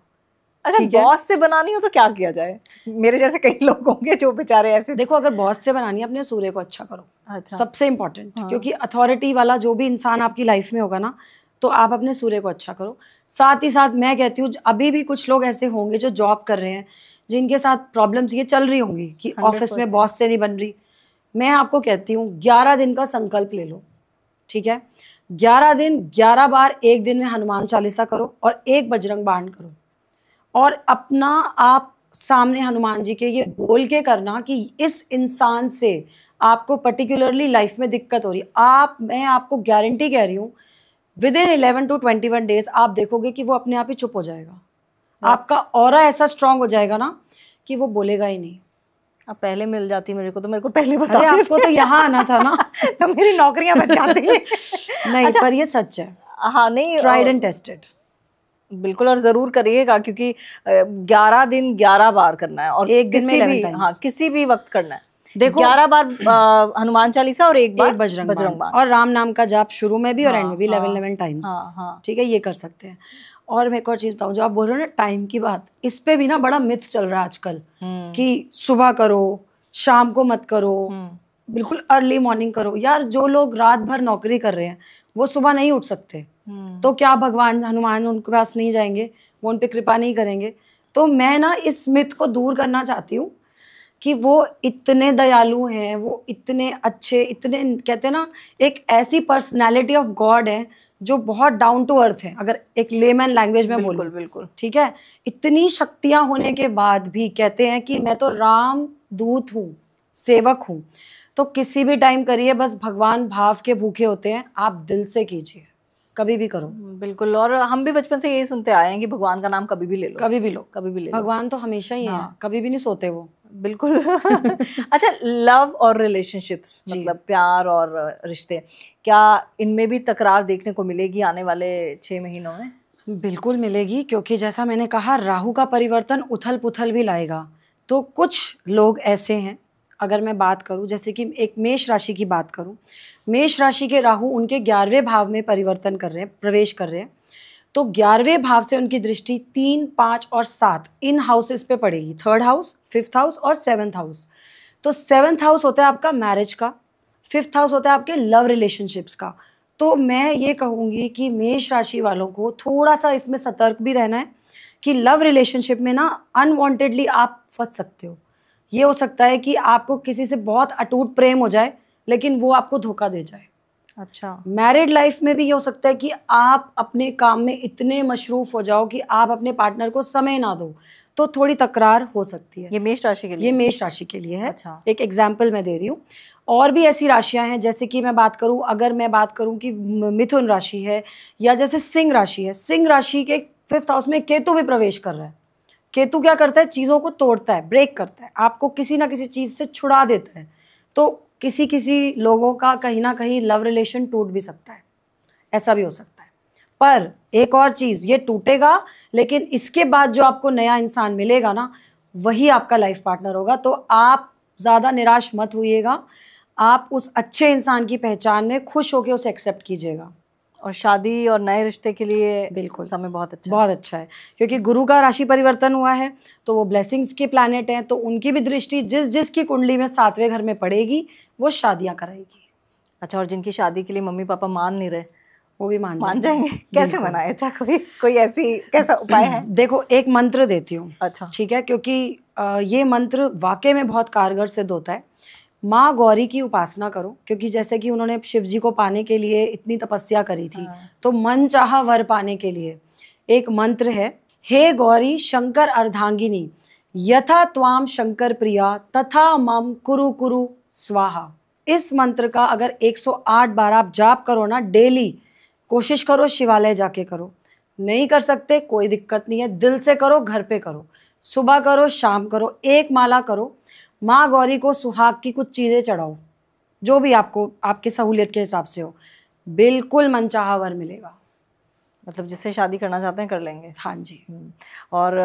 S1: अच्छा, बॉस से बनानी हो तो क्या किया जाए? मेरे जैसे कई लोग होंगे जो बेचारे ऐसे।
S2: देखो अगर बॉस से बनानी है अपने सूर्य को अच्छा करो।
S1: अच्छा।
S2: सबसे इम्पोर्टेंट, क्योंकि अथॉरिटी वाला जो भी इंसान आपकी लाइफ में होगा ना, तो आप अपने सूर्य को अच्छा करो। साथ ही साथ मैं कहती हूँ अभी भी कुछ लोग ऐसे होंगे जो जॉब कर रहे हैं, जिनके साथ प्रॉब्लम्स ये चल रही होंगी कि ऑफिस में बॉस से नहीं बन रही। मैं आपको कहती हूँ 11 दिन का संकल्प ले लो, ठीक है? 11 दिन 11 बार एक दिन में हनुमान चालीसा करो और एक बजरंग बाण करो, और अपना आप सामने हनुमान जी के ये बोल के करना कि इस इंसान से आपको पर्टिकुलरली लाइफ में दिक्कत हो रही है। मैं आपको गारंटी कह रही हूँ विद इन 11 to 21 डेज आप देखोगे कि वो अपने आप ही चुप हो जाएगा। आपका ऑरा ऐसा स्ट्रांग हो जाएगा ना कि वो बोलेगा ही नहीं।
S1: अब पहले मिल जाती मेरे को तो मेरे को पहले बता
S2: अरे आपको तो यहाँ आना था ना
S1: तो मेरी नौकरियां बच जाती।
S2: नहीं अच्छा, पर ये सच है।
S1: हाँ, नहीं,
S2: ट्राइड एंड टेस्टेड।
S1: बिल्कुल, और जरूर करिएगा क्योंकि 11 दिन 11 बार करना है और
S2: एक दिन में 11 टाइम्स।
S1: हाँ, किसी भी वक्त करना है।
S2: देखो
S1: 11 बार हनुमान चालीसा और एक बार
S2: बजरंग बाण, और राम नाम का जाप शुरू में भी और एंड में भी 11 टाइम्स।
S1: हाँ,
S2: ठीक है, ये कर सकते हैं। और मैं एक और चीज बताऊं, जो आप बोल रहे हो ना टाइम की बात, इस पे भी ना बड़ा मिथ चल रहा है आजकल कि सुबह करो, शाम को मत करो, बिल्कुल अर्ली मॉर्निंग करो। यार जो लोग रात भर नौकरी कर रहे हैं वो सुबह नहीं उठ सकते, तो क्या भगवान हनुमान उनके पास नहीं जाएंगे, वो उन पे कृपा नहीं करेंगे? तो मैं ना इस मिथ को दूर करना चाहती हूँ कि वो इतने दयालु हैं, वो इतने अच्छे, इतने कहते हैं ना एक ऐसी पर्सनैलिटी ऑफ गॉड है जो बहुत डाउन टू अर्थ है, अगर एक लेमैन लैंग्वेज में बोलूं।
S1: बिल्कुल,
S2: ठीक है, इतनी शक्तियां होने के बाद भी कहते हैं कि मैं तो राम दूत हूँ, सेवक हूँ। तो किसी भी टाइम करिए, बस भगवान भाव के भूखे होते हैं, आप दिल से कीजिए, कभी भी करो।
S1: बिल्कुल, और हम भी बचपन से यही सुनते आए हैं कि भगवान का नाम कभी भी ले लो, कभी भी लो, कभी भी ले लो।
S2: भगवान तो हमेशा ही है, कभी भी नहीं सोते वो।
S1: बिल्कुल। अच्छा, लव और रिलेशनशिप्स, मतलब प्यार और रिश्ते, क्या इनमें भी तकरार देखने को मिलेगी आने वाले 6 महीनों में?
S2: बिल्कुल मिलेगी, क्योंकि जैसा मैंने कहा राहु का परिवर्तन उथल पुथल भी लाएगा। तो कुछ लोग ऐसे हैं, अगर मैं बात करूं जैसे कि एक मेष राशि की बात करूं, मेष राशि के राहु उनके 11वें भाव में परिवर्तन कर रहे हैं, प्रवेश कर रहे हैं। तो 11वें भाव से उनकी दृष्टि 3, 5 और 7 इन हाउसेस पे पड़ेगी, 3rd हाउस, 5th हाउस और 7th हाउस। तो 7th हाउस होता है आपका मैरिज का, 5th हाउस होता है आपके लव रिलेशनशिप्स का। तो मैं ये कहूँगी कि मेष राशि वालों को थोड़ा सा इसमें सतर्क भी रहना है कि लव रिलेशनशिप में ना अनवांटेडली आप फंस सकते हो। ये हो सकता है कि आपको किसी से बहुत अटूट प्रेम हो जाए लेकिन वो आपको धोखा दे जाए।
S1: अच्छा,
S2: मैरिड लाइफ में भी ये हो सकता है कि आप अपने काम में इतने मशरूफ हो जाओ कि आप अपने पार्टनर को समय ना दो, तो थोड़ी तकरार हो सकती है।
S1: ये मेष राशि के लिए,
S2: ये मेष राशि के लिए है।
S1: अच्छा।
S2: एक एग्जाम्पल मैं दे रही हूँ, और भी ऐसी राशियां हैं, जैसे कि मैं बात करूं, अगर मैं बात करूं कि मिथुन राशि है या जैसे सिंह राशि है, सिंह राशि के 5th हाउस में केतु भी प्रवेश कर रहा है। केतु क्या करता है, चीज़ों को तोड़ता है, ब्रेक करता है, आपको किसी ना किसी चीज़ से छुड़ा देता है। तो किसी किसी लोगों का कहीं ना कहीं लव रिलेशन टूट भी सकता है, ऐसा भी हो सकता है। पर एक और चीज़, ये टूटेगा लेकिन इसके बाद जो आपको नया इंसान मिलेगा ना, वही आपका लाइफ पार्टनर होगा। तो आप ज़्यादा निराश मत होइएगा, आप उस अच्छे इंसान की पहचान में खुश होकर उसे एक्सेप्ट कीजिएगा।
S1: और शादी और नए रिश्ते के लिए
S2: बिल्कुल
S1: समय बहुत अच्छा
S2: बहुत अच्छा है, क्योंकि गुरु का राशि परिवर्तन हुआ है, तो वो ब्लेसिंग्स के प्लैनेट हैं, तो उनकी भी दृष्टि जिसकी कुंडली में 7वें घर में पड़ेगी वो शादियां कराएगी।
S1: अच्छा, और जिनकी शादी के लिए मम्मी पापा मान नहीं रहे,
S2: वो भी मान
S1: जाएंगे? कैसे मनाए? अच्छा, कोई ऐसी कैसा उपाय है?
S2: देखो एक मंत्र देती हूँ।
S1: अच्छा,
S2: ठीक है, क्योंकि ये मंत्र वाकई में बहुत कारगर सिद्ध होता है। माँ गौरी की उपासना करो, क्योंकि जैसे कि उन्होंने शिव जी को पाने के लिए इतनी तपस्या करी थी, तो मन चाहा वर पाने के लिए एक मंत्र है, हे गौरी शंकर अर्धांगिनी यथा त्वाम शंकर प्रिया तथा मम कुरु कुरु स्वाहा। इस मंत्र का अगर 108 बार आप जाप करो ना डेली, कोशिश करो शिवालय जाके करो, नहीं कर सकते कोई दिक्कत नहीं है, दिल से करो, घर पे करो, सुबह करो शाम करो, एक माला करो, माँ गौरी को सुहाग की कुछ चीज़ें चढ़ाओ, जो भी आपको आपकी सहूलियत के हिसाब से हो, बिल्कुल मनचाहा वर मिलेगा।
S1: मतलब जिससे शादी करना चाहते हैं कर लेंगे।
S2: हाँ जी।
S1: और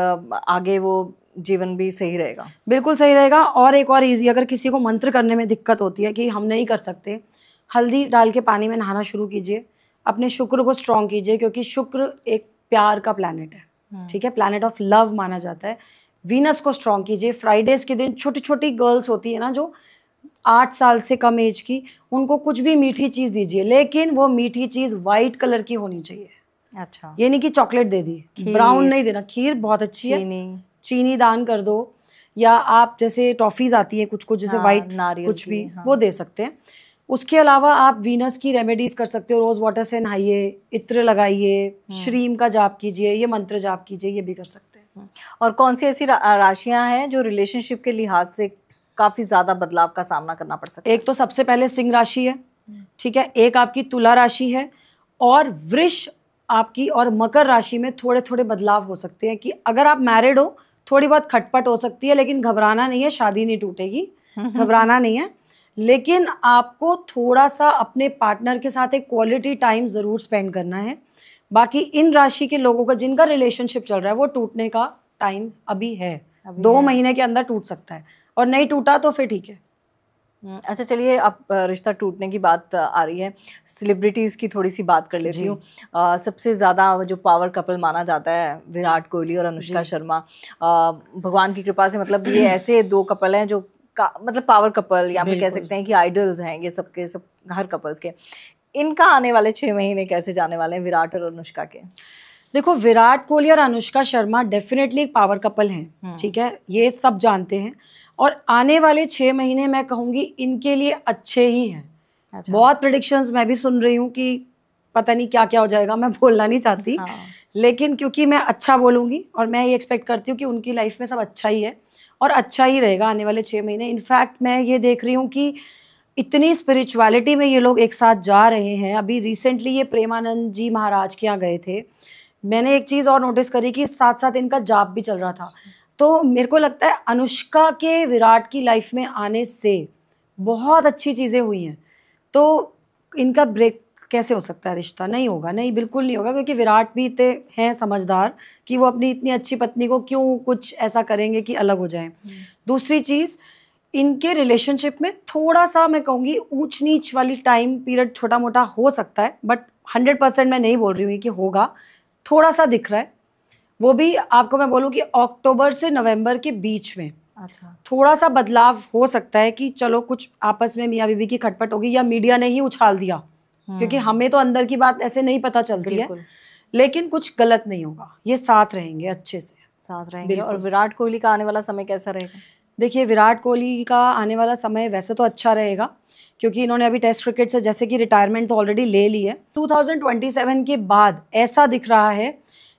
S1: आगे वो जीवन भी सही रहेगा।
S2: बिल्कुल सही रहेगा। और एक और इजी, अगर किसी को मंत्र करने में दिक्कत होती है कि हम नहीं कर सकते, हल्दी डाल के पानी में नहाना शुरू कीजिए, अपने शुक्र को स्ट्रॉन्ग कीजिए, क्योंकि शुक्र एक प्यार का प्लैनेट है, ठीक है, प्लैनेट ऑफ लव माना जाता है। वीनस को स्ट्रॉन्ग कीजिए। फ्राइडेज के दिन छोटी छोटी गर्ल्स होती है ना जो 8 साल से कम एज की, उनको कुछ भी मीठी चीज़ दीजिए, लेकिन वो मीठी चीज़ वाइट कलर की होनी चाहिए।
S1: अच्छा,
S2: ये नहीं कि चॉकलेट दे दी, ब्राउन नहीं देना। खीर बहुत अच्छी है, चीनी दान कर दो, या आप जैसे टॉफीज आती है कुछ कुछ जैसे वाइट कुछ भी, वो दे सकते हैं। उसके अलावा आप वीनस की रेमेडीज कर सकते हो, रोज वाटर से नहाइए, इत्र लगाइए, श्रीम का जाप कीजिए, ये मंत्र जाप कीजिए, ये भी कर सकते हैं।
S1: और कौन सी ऐसी राशियां हैं जो रिलेशनशिप के लिहाज से काफी ज्यादा बदलाव का सामना करना पड़ सकता है?
S2: एक तो सबसे पहले सिंह राशि है, ठीक है, एक आपकी तुला राशि है, और वृष आपकी और मकर राशि में थोड़े थोड़े बदलाव हो सकते हैं। कि अगर आप मैरिड हो, थोड़ी बहुत खटपट हो सकती है, लेकिन घबराना नहीं है, शादी नहीं टूटेगी, घबराना नहीं है। लेकिन आपको थोड़ा सा अपने पार्टनर के साथ एक क्वालिटी टाइम ज़रूर स्पेंड करना है। बाकी इन राशि के लोगों का जिनका रिलेशनशिप चल रहा है, वो टूटने का टाइम अभी है, 2 महीने के अंदर टूट सकता है, और नहीं टूटा तो फिर ठीक है।
S1: अच्छा, चलिए, अब रिश्ता टूटने की बात आ रही है, सेलिब्रिटीज़ की थोड़ी सी बात कर लेती हूँ। सबसे ज़्यादा जो पावर कपल माना जाता है विराट कोहली और अनुष्का शर्मा। भगवान की कृपा से मतलब ये ऐसे 2 कपल हैं जो मतलब पावर कपल, या फिर कह सकते हैं कि आइडल्स हैं ये सबके सब, हर कपल्स के। इनका आने वाले 6 महीने कैसे जाने वाले हैं, विराट और अनुष्का के?
S2: देखो, विराट कोहली और अनुष्का शर्मा डेफिनेटली एक पावर कपल हैं, ठीक है, ये सब जानते हैं। और आने वाले 6 महीने मैं कहूँगी इनके लिए अच्छे ही हैं। अच्छा। बहुत प्रेडिक्शंस मैं भी सुन रही हूँ कि पता नहीं क्या क्या हो जाएगा, मैं बोलना नहीं चाहती। हाँ। लेकिन क्योंकि मैं अच्छा बोलूँगी और मैं ये एक्सपेक्ट करती हूँ कि उनकी लाइफ में सब अच्छा ही है और अच्छा ही रहेगा आने वाले 6 महीने। इनफैक्ट मैं ये देख रही हूँ कि इतनी स्पिरिचुअलिटी में ये लोग एक साथ जा रहे हैं। अभी रिसेंटली ये प्रेमानंद जी महाराज के यहाँ गए थे। मैंने एक चीज़ और नोटिस करी कि साथ साथ इनका जाप भी चल रहा था। तो मेरे को लगता है अनुष्का के विराट की लाइफ में आने से बहुत अच्छी चीज़ें हुई हैं। तो इनका ब्रेक कैसे हो सकता है रिश्ता? नहीं होगा, नहीं, बिल्कुल नहीं होगा, क्योंकि विराट भी इतने हैं समझदार कि वो अपनी इतनी अच्छी पत्नी को क्यों कुछ ऐसा करेंगे कि अलग हो जाएं। दूसरी चीज़, इनके रिलेशनशिप में थोड़ा सा मैं कहूँगी ऊंच नीच वाली टाइम पीरियड छोटा मोटा हो सकता है, बट 100% मैं नहीं बोल रही हूँ कि होगा, थोड़ा सा दिख रहा है। वो भी आपको मैं बोलूँ कि अक्टूबर से नवंबर के बीच में अच्छा थोड़ा सा बदलाव हो सकता है कि चलो कुछ आपस में मियाँ बीवी की खटपट होगी या मीडिया ने ही उछाल दिया, क्योंकि हमें तो अंदर की बात ऐसे नहीं पता चलती है, लेकिन कुछ गलत नहीं होगा, ये साथ रहेंगे, अच्छे से साथ रहेंगे।
S1: और विराट कोहली का आने वाला समय कैसा रहेगा?
S2: देखिए, विराट कोहली का आने वाला समय वैसे तो अच्छा रहेगा, क्योंकि इन्होंने अभी टेस्ट क्रिकेट से जैसे कि रिटायरमेंट तो ऑलरेडी ले ली है। 2027 के बाद ऐसा दिख रहा है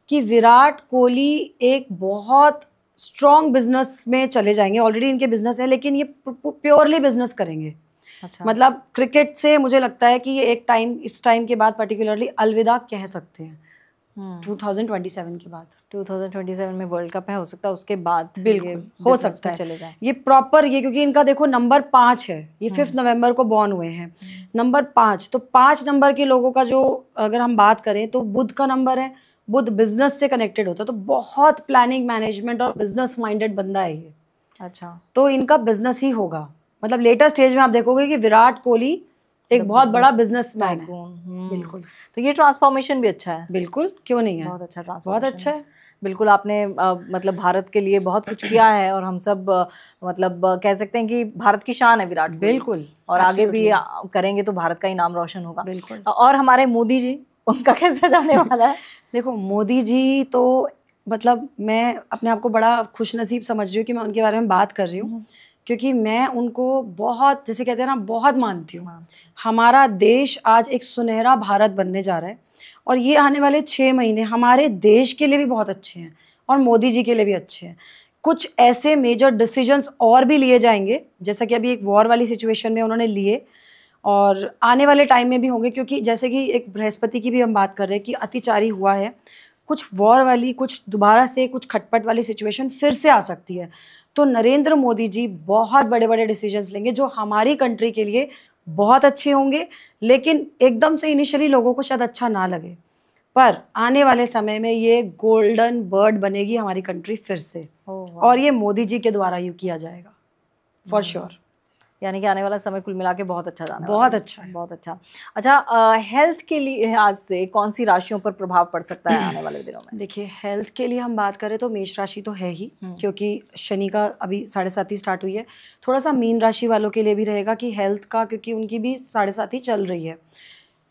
S2: कि विराट कोहली एक बहुत स्ट्रॉन्ग बिजनेस में चले जाएंगे। ऑलरेडी इनके बिजनेस है, लेकिन ये प्योरली बिजनेस करेंगे। अच्छा। मतलब क्रिकेट से मुझे लगता है कि ये एक टाइम, इस टाइम के बाद पर्टिकुलरली अलविदा कह सकते हैं। 2027 के बाद,
S1: 2027 में वर्ल्ड कप है, हो सकता है उसके बाद
S2: बिल्कुल हो सकता है
S1: चले जाए।
S2: ये प्रॉपर, ये क्योंकि इनका देखो नंबर 5 है, ये 5 नवंबर को बॉर्न हुए हैं, नंबर 5, तो 5 नंबर के लोगों का जो अगर हम बात करें तो बुध का नंबर है, बुध बिजनेस से कनेक्टेड होता है, तो बहुत प्लानिंग, मैनेजमेंट और बिजनेस माइंडेड बंदा है ये। अच्छा, तो इनका बिजनेस ही होगा। मतलब लेटर स्टेज में आप देखोगे कि विराट कोहली एक बहुत बड़ा बिजनेसमैन है। बिल्कुल।
S1: तो ये ट्रांसफॉर्मेशन भी अच्छा है।
S2: बिल्कुल, क्यों नहीं है,
S1: बहुत अच्छा ट्रांसफॉर्मेशन,
S2: बहुत अच्छा है।
S1: बिल्कुल, आपने मतलब भारत के लिए बहुत कुछ किया है, और हम सब मतलब कह सकते हैं कि भारत की शान है विराट कोहली।
S2: बिल्कुल,
S1: और आगे भी करेंगे तो भारत का ही नाम रोशन होगा।
S2: बिल्कुल।
S1: और हमारे मोदी जी, उनका कैसा जाने वाला है?
S2: देखो, मोदी जी तो मतलब मैं अपने आप को बड़ा खुश नसीब समझ रही हूँ कि मैं उनके बारे में बात कर रही हूँ, क्योंकि मैं उनको बहुत, जैसे कहते हैं ना, बहुत मानती हूँ। हमारा देश आज एक सुनहरा भारत बनने जा रहा है, और ये आने वाले 6 महीने हमारे देश के लिए भी बहुत अच्छे हैं और मोदी जी के लिए भी अच्छे हैं। कुछ ऐसे मेजर डिसीजंस और भी लिए जाएंगे, जैसा कि अभी एक वॉर वाली सिचुएशन में उन्होंने लिए और आने वाले टाइम में भी होंगे, क्योंकि जैसे कि एक बृहस्पति की भी हम बात कर रहे हैं कि अतिचारी हुआ है, कुछ वॉर वाली, कुछ दोबारा से कुछ खटपट वाली सिचुएशन फिर से आ सकती है। तो नरेंद्र मोदी जी बहुत बड़े बड़े डिसीजंस लेंगे जो हमारी कंट्री के लिए बहुत अच्छे होंगे, लेकिन एकदम से इनिशियली लोगों को शायद अच्छा ना लगे, पर आने वाले समय में ये गोल्डन बर्ड बनेगी हमारी कंट्री फिर से। और ये मोदी जी के द्वारा ही किया जाएगा फॉर श्योर।
S1: यानी कि आने वाला समय कुल मिला के बहुत अच्छा जाने
S2: बहुत अच्छा है।
S1: बहुत अच्छा। अच्छा, हेल्थ के लिहाज से कौन सी राशियों पर प्रभाव पड़ सकता है आने वाले दिनों में?
S2: देखिए, हेल्थ के लिए हम बात करें तो मेष राशि तो है ही, क्योंकि शनि का अभी 7.5 स्टार्ट हुई है। थोड़ा सा मीन राशि वालों के लिए भी रहेगा कि हेल्थ का, क्योंकि उनकी भी 7.5 चल रही है,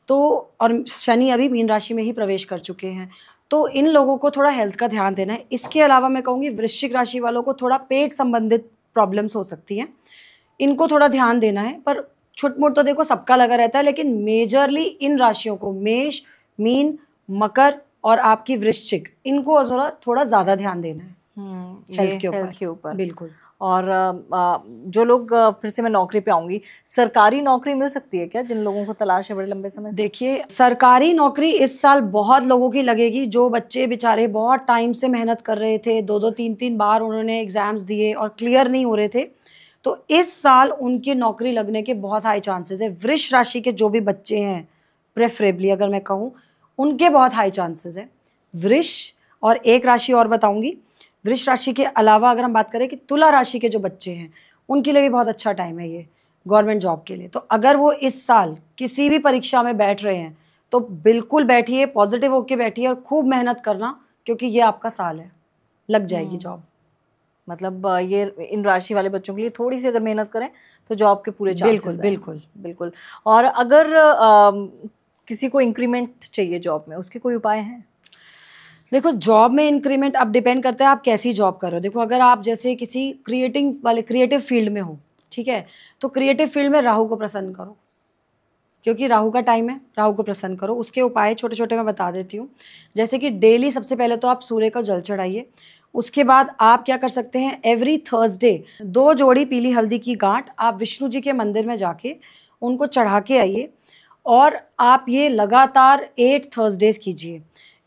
S2: तो और शनि अभी मीन राशि में ही प्रवेश कर चुके हैं, तो इन लोगों को थोड़ा हेल्थ का ध्यान देना है। इसके अलावा मैं कहूँगी वृश्चिक राशि वालों को थोड़ा पेट संबंधित प्रॉब्लम्स हो सकती हैं, इनको थोड़ा ध्यान देना है। पर छुट मुट तो देखो सबका लगा रहता है, लेकिन मेजरली इन राशियों को, मेष, मीन, मकर और आपकी वृश्चिक, इनको थोड़ा ज़्यादा ध्यान देना है हेल्थ के ऊपर। बिल्कुल।
S1: और जो लोग, फिर से मैं नौकरी पे आऊंगी, सरकारी नौकरी मिल सकती है क्या जिन लोगों को तलाश है बड़े लंबे समय से?
S2: देखिए, सरकारी नौकरी इस साल बहुत लोगों की लगेगी, जो बच्चे बेचारे बहुत टाइम से मेहनत कर रहे थे, 2-2 3-3 बार उन्होंने एग्जाम्स दिए और क्लियर नहीं हो रहे थे, तो इस साल उनकी नौकरी लगने के बहुत हाई चांसेस है। वृष राशि के जो भी बच्चे हैं, प्रेफरेबली अगर मैं कहूँ, उनके बहुत हाई चांसेस है। वृष, और एक राशि और बताऊंगी, वृष राशि के अलावा अगर हम बात करें कि तुला राशि के जो बच्चे हैं, उनके लिए भी बहुत अच्छा टाइम है ये गवर्नमेंट जॉब के लिए। तो अगर वो इस साल किसी भी परीक्षा में बैठ रहे हैं तो बिल्कुल बैठिए, पॉजिटिव होके बैठिए और खूब मेहनत करना, क्योंकि ये आपका साल है, लग जाएगी जॉब।
S1: मतलब ये इन राशि वाले बच्चों के लिए थोड़ी सी अगर मेहनत करें तो जॉब के पूरे चांसेस हैं।
S2: बिल्कुल
S1: बिल्कुल। और अगर किसी को इंक्रीमेंट चाहिए जॉब में, उसके कोई उपाय हैं?
S2: देखो, जॉब में इंक्रीमेंट अब डिपेंड करता है आप कैसी जॉब कर रहे हो। देखो, अगर आप जैसे किसी क्रिएटिव फील्ड में हो, ठीक है, तो क्रिएटिव फील्ड में राहु को प्रसन्न करो, क्योंकि राहु का टाइम है, राहु को प्रसन्न करो। उसके उपाय छोटे छोटे मैं बता देती हूँ। जैसे कि डेली सबसे पहले तो आप सूर्य को जल चढ़ाइए। उसके बाद आप क्या कर सकते हैं, एवरी थर्सडे 2 जोड़ी पीली हल्दी की गांठ आप विष्णु जी के मंदिर में जाके उनको चढ़ा के आइए, और आप ये लगातार 8 थर्सडेज कीजिए।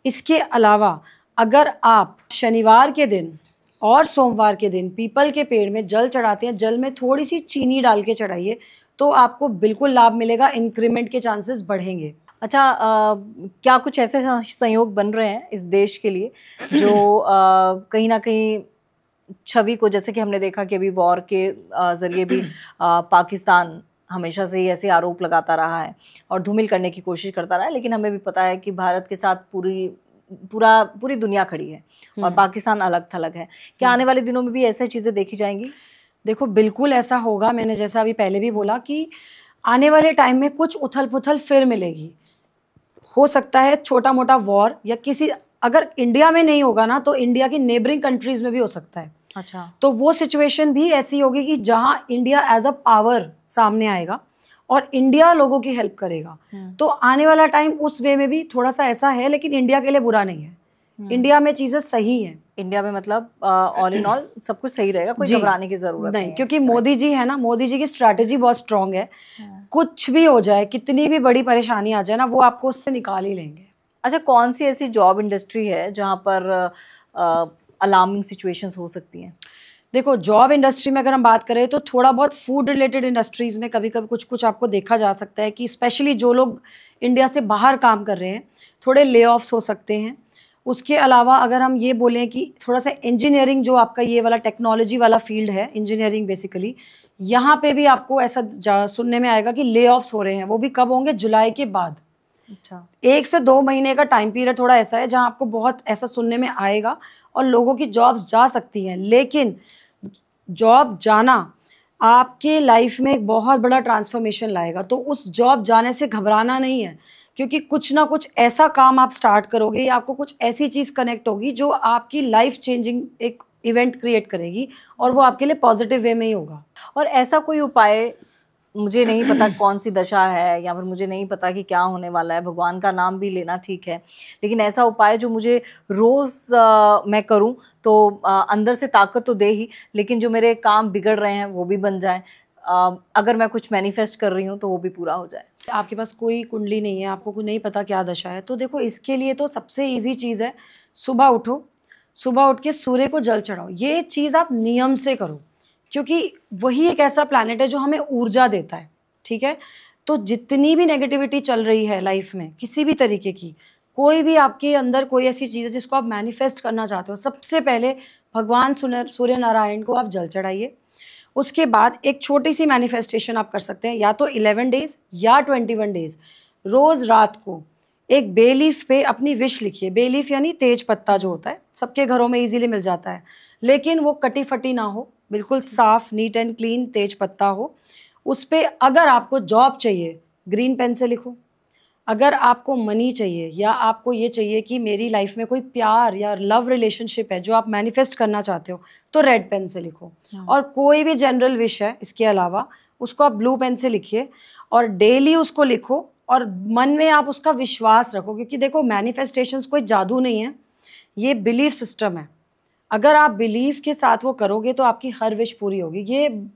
S2: इसके अलावा अगर आप शनिवार के दिन और सोमवार के दिन पीपल के पेड़ में जल चढ़ाते हैं, जल में थोड़ी सी चीनी डाल के चढ़ाइए, तो आपको बिल्कुल लाभ मिलेगा, इंक्रीमेंट के चांसेस बढ़ेंगे।
S1: अच्छा, क्या कुछ ऐसे संयोग बन रहे हैं इस देश के लिए जो कहीं ना कहीं छवि को, जैसे कि हमने देखा कि अभी वॉर के जरिए भी पाकिस्तान हमेशा से ही ऐसे आरोप लगाता रहा है और धूमिल करने की कोशिश करता रहा है, लेकिन हमें भी पता है कि भारत के साथ पूरी दुनिया खड़ी है और पाकिस्तान अलग थलग है। क्या आने वाले दिनों में भी ऐसी चीज़ें देखी जाएंगी?
S2: देखो, बिल्कुल ऐसा होगा। मैंने जैसा अभी पहले भी बोला कि आने वाले टाइम में कुछ उथल पुथल फिर मिलेगी। हो सकता है छोटा मोटा वॉर, या किसी, अगर इंडिया में नहीं होगा ना तो इंडिया की नेबरिंग कंट्रीज में भी हो सकता है।
S1: अच्छा।
S2: तो वो सिचुएशन भी ऐसी होगी कि जहां इंडिया एज अ पावर सामने आएगा और इंडिया लोगों की हेल्प करेगा। तो आने वाला टाइम उस वे में भी थोड़ा सा ऐसा है, लेकिन इंडिया के लिए बुरा नहीं है। इंडिया में चीजें सही हैं।
S1: इंडिया में मतलब ऑल इन ऑल सब कुछ सही रहेगा, कोई घबराने की जरूरत नहीं,
S2: क्योंकि मोदी जी है ना, मोदी जी की स्ट्रैटेजी बहुत स्ट्रांग है। कुछ भी हो जाए, कितनी भी बड़ी परेशानी आ जाए ना, वो आपको उससे निकाल ही लेंगे।
S1: अच्छा, कौन सी ऐसी जॉब इंडस्ट्री है जहाँ पर अलार्मिंग सिचुएशंस हो सकती हैं?
S2: देखो, जॉब इंडस्ट्री में अगर हम बात करें तो थोड़ा बहुत फूड रिलेटेड इंडस्ट्रीज में कभी कभी कुछ आपको देखा जा सकता है कि स्पेशली जो लोग इंडिया से बाहर काम कर रहे हैं, थोड़े ले ऑफ्स हो सकते हैं। उसके अलावा अगर हम ये बोलें कि थोड़ा सा इंजीनियरिंग, जो आपका ये वाला टेक्नोलॉजी वाला फील्ड है, इंजीनियरिंग बेसिकली, यहाँ पे भी आपको ऐसा सुनने में आएगा कि ले ऑफ्स हो रहे हैं। वो भी कब होंगे? जुलाई के बाद।
S1: अच्छा।
S2: 1 से 2 महीने का टाइम पीरियड थोड़ा ऐसा है जहाँ आपको बहुत ऐसा सुनने में आएगा और लोगों की जॉब्स जा सकती हैं। लेकिन जॉब जाना आपके लाइफ में एक बहुत बड़ा ट्रांसफॉर्मेशन लाएगा, तो उस जॉब जाने से घबराना नहीं है, क्योंकि कुछ ना कुछ ऐसा काम आप स्टार्ट करोगे या आपको कुछ ऐसी चीज़ कनेक्ट होगी जो आपकी लाइफ चेंजिंग एक इवेंट क्रिएट करेगी, और वो आपके लिए पॉजिटिव वे में ही होगा।
S1: और ऐसा कोई उपाय मुझे नहीं पता कौन सी दशा है या फिर मुझे नहीं पता कि क्या होने वाला है, भगवान का नाम भी लेना ठीक है, लेकिन ऐसा उपाय जो मुझे रोज़ मैं करूं तो अंदर से ताकत तो दे ही, लेकिन जो मेरे काम बिगड़ रहे हैं वो भी बन जाए, अगर मैं कुछ मैनिफेस्ट कर रही हूँ तो वो भी पूरा हो जाए।
S2: आपके पास कोई कुंडली नहीं है, आपको कुछ नहीं पता क्या दशा है, तो देखो इसके लिए तो सबसे इजी चीज़ है, सुबह उठो, सुबह उठ के सूर्य को जल चढ़ाओ। ये चीज़ आप नियम से करो, क्योंकि वही एक ऐसा प्लैनेट है जो हमें ऊर्जा देता है, ठीक है। तो जितनी भी नेगेटिविटी चल रही है लाइफ में किसी भी तरीके की, कोई भी आपके अंदर कोई ऐसी चीज़ है जिसको आप मैनिफेस्ट करना चाहते हो, सबसे पहले भगवान सूर्य नारायण को आप जल चढ़ाइए। उसके बाद एक छोटी सी मैनिफेस्टेशन आप कर सकते हैं, या तो 11 डेज या 21 डेज, रोज़ रात को एक बे लीफ पे अपनी विश लिखिए। बे लीफ यानी तेज पत्ता जो होता है, सबके घरों में इजीली मिल जाता है, लेकिन वो कटी फटी ना हो, बिल्कुल साफ नीट एंड क्लीन तेज पत्ता हो। उस पर अगर आपको जॉब चाहिए ग्रीन पेन से लिखो, अगर आपको मनी चाहिए या आपको ये चाहिए कि मेरी लाइफ में कोई प्यार या लव रिलेशनशिप है जो आप मैनिफेस्ट करना चाहते हो, तो रेड पेन से लिखो। और कोई भी जनरल विश है इसके अलावा उसको आप ब्लू पेन से लिखिए और डेली उसको लिखो और मन में आप उसका विश्वास रखो, क्योंकि देखो मैनिफेस्टेशंस कोई जादू नहीं है, ये बिलीफ सिस्टम है। अगर आप बिलीफ के साथ वो करोगे तो आपकी हर विश पूरी होगी।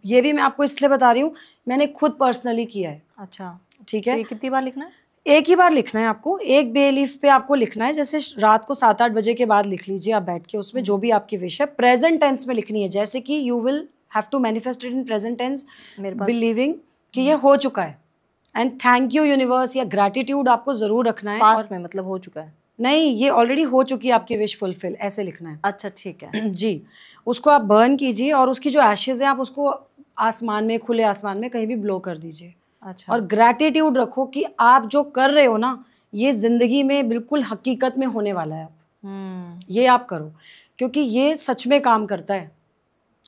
S2: ये भी मैं आपको इसलिए बता रही हूँ, मैंने खुद पर्सनली किया है।
S1: अच्छा,
S2: ठीक है।
S1: तो ये कितनी बार लिखना है?
S2: एक ही बार लिखना है आपको, एक बे लीफ पे आपको लिखना है। जैसे रात को 7-8 बजे के बाद लिख लीजिए आप बैठ के, उसमें जो भी आपकी विश है प्रेजेंट टेंस में लिखनी है, जैसे कि you will have to manifest it in present tense, believing कि ये हो चुका है, एंड थैंक यू यूनिवर्स या ग्रैटिट्यूड आपको जरूर रखना है।
S1: पास्ट में मतलब हो चुका है?
S2: नहीं, ये ऑलरेडी हो चुकी है आपकी विश फुलफिल, ऐसे लिखना है।
S1: अच्छा ठीक है
S2: जी, उसको आप बर्न कीजिए और उसकी जो एशेज है आप उसको आसमान में, खुले आसमान में कहीं भी ब्लो कर दीजिए।
S1: अच्छा।
S2: और ग्रैटिट्यूड रखो कि आप जो कर रहे हो ना, ये जिंदगी में बिल्कुल हकीकत में होने वाला है। ये आप करो, क्योंकि ये सच में काम करता है।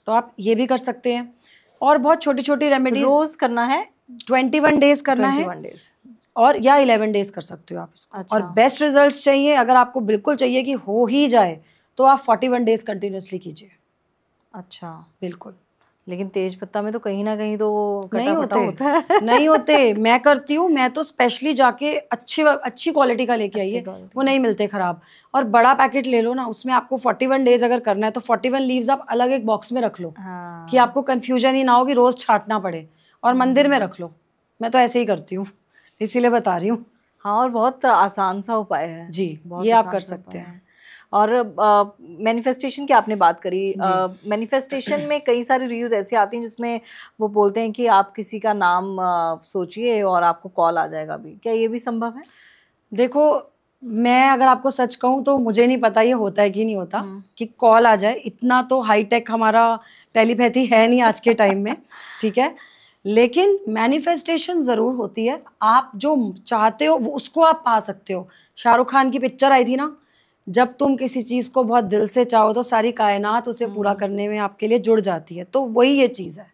S2: तो आप ये भी कर सकते हैं। और बहुत छोटी छोटी रेमेडीज
S1: रोज करना है,
S2: 21 डेज करना
S1: 21
S2: है,
S1: डेज
S2: और या 11 डेज कर सकते हो आप इसको।
S1: अच्छा।
S2: और बेस्ट रिजल्ट्स चाहिए, अगर आपको बिल्कुल चाहिए कि हो ही जाए, तो आप 41 डेज कंटिन्यूसली कीजिए।
S1: अच्छा,
S2: बिल्कुल।
S1: लेकिन तेज पत्ता में तो कहीं ना कहीं तो
S2: नहीं
S1: कटा होता है।
S2: नहीं होते। मैं करती हूँ, मैं तो स्पेशली जाके अच्छी क्वालिटी का लेके आई है, वो नहीं मिलते खराब। और बड़ा पैकेट ले लो ना, उसमें आपको 41 डेज अगर करना है तो 41 लीव्स आप अलग एक बॉक्स में रख लो।
S1: हाँ।
S2: कि आपको कंफ्यूजन ही ना हो कि रोज छाटना पड़े, और मंदिर में रख लो। मैं तो ऐसे ही करती हूँ, इसीलिए बता रही हूँ।
S1: हाँ, और बहुत आसान सा उपाय है
S2: जी, ये आप कर सकते हैं।
S1: और मैनिफेस्टेशन की आपने बात करी, मैनिफेस्टेशन में कई सारी रील्स ऐसी आती हैं जिसमें वो बोलते हैं कि आप किसी का नाम सोचिए और आपको कॉल आ जाएगा भी, क्या ये भी संभव है?
S2: देखो, मैं अगर आपको सच कहूँ तो मुझे नहीं पता ये होता है कि नहीं होता कि कॉल आ जाए। इतना तो हाई टेक हमारा टेलीपैथी है नहीं आज के टाइम में, ठीक है। लेकिन मैनिफेस्टेशन ज़रूर होती है। आप जो चाहते हो वो उसको आप पा सकते हो। शाहरुख खान की पिक्चर आई थी ना, जब तुम किसी चीज़ को बहुत दिल से चाहो तो सारी कायनात उसे पूरा करने में आपके लिए जुड़ जाती है। तो वही ये चीज़ है।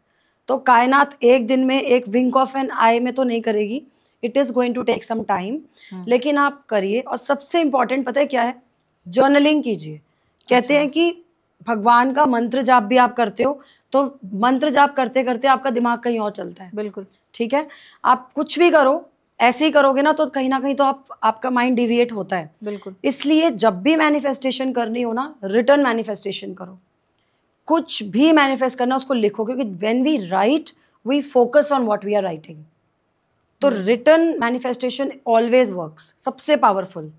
S2: तो कायनात एक दिन में, एक विंक ऑफ एन आई में तो नहीं करेगी, it is going to take some time. लेकिन आप करिए। और सबसे इम्पॉर्टेंट पता है क्या है? जर्नलिंग कीजिए। कहते हैं कि भगवान का मंत्र जाप भी आप करते हो तो मंत्र जाप करते करते आपका दिमाग कहीं और चलता है।
S1: बिल्कुल,
S2: ठीक है। आप कुछ भी करो, ऐसे ही करोगे ना तो कहीं ना कहीं तो आपका माइंड डिविएट होता है।
S1: बिल्कुल।
S2: इसलिए जब भी मैनिफेस्टेशन करनी हो ना, रिटर्न मैनिफेस्टेशन करो। कुछ भी मैनिफेस्ट करना उसको लिखो, क्योंकि when we write we focus on what we are writing. तो रिटर्न मैनिफेस्टेशन ऑलवेज वर्क्स, सबसे पावरफुल।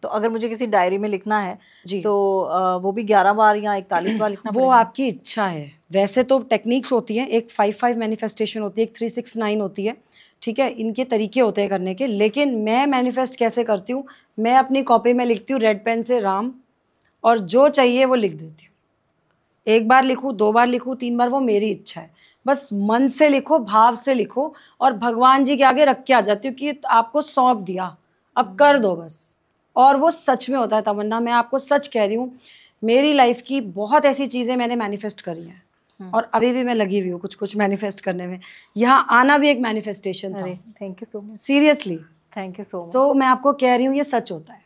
S1: तो अगर मुझे किसी डायरी में लिखना है
S2: जी,
S1: तो वो भी 11 बार या 41 बार लिखना
S2: वो आपकी इच्छा है। वैसे तो टेक्निक्स होती हैं, एक 5-5 मैनिफेस्टेशन होती है, एक 3-6-9 होती है, ठीक है। इनके तरीके होते हैं करने के। लेकिन मैं मैनिफेस्ट कैसे करती हूँ, मैं अपनी कॉपी में लिखती हूँ रेड पेन से राम, और जो चाहिए वो लिख देती हूँ। 1 बार लिखूँ, 2 बार लिखूँ, 3 बार, वो मेरी इच्छा है। बस मन से लिखो, भाव से लिखो, और भगवान जी के आगे रख के आ जाती हूँ कि आपको सौंप दिया, अब कर दो बस। और वो सच में होता है तमन्ना, मैं आपको सच कह रही हूँ। मेरी लाइफ की बहुत ऐसी चीज़ें मैंने मैनिफेस्ट करी हैं, और अभी भी मैं लगी हुई हूँ कुछ कुछ मैनिफेस्ट करने में। यहाँ आना भी एक मैनिफेस्टेशन था।
S1: Thank you so much,
S2: seriously
S1: thank you so much.
S2: So मैं आपको कह रही हूँ ये सच होता है।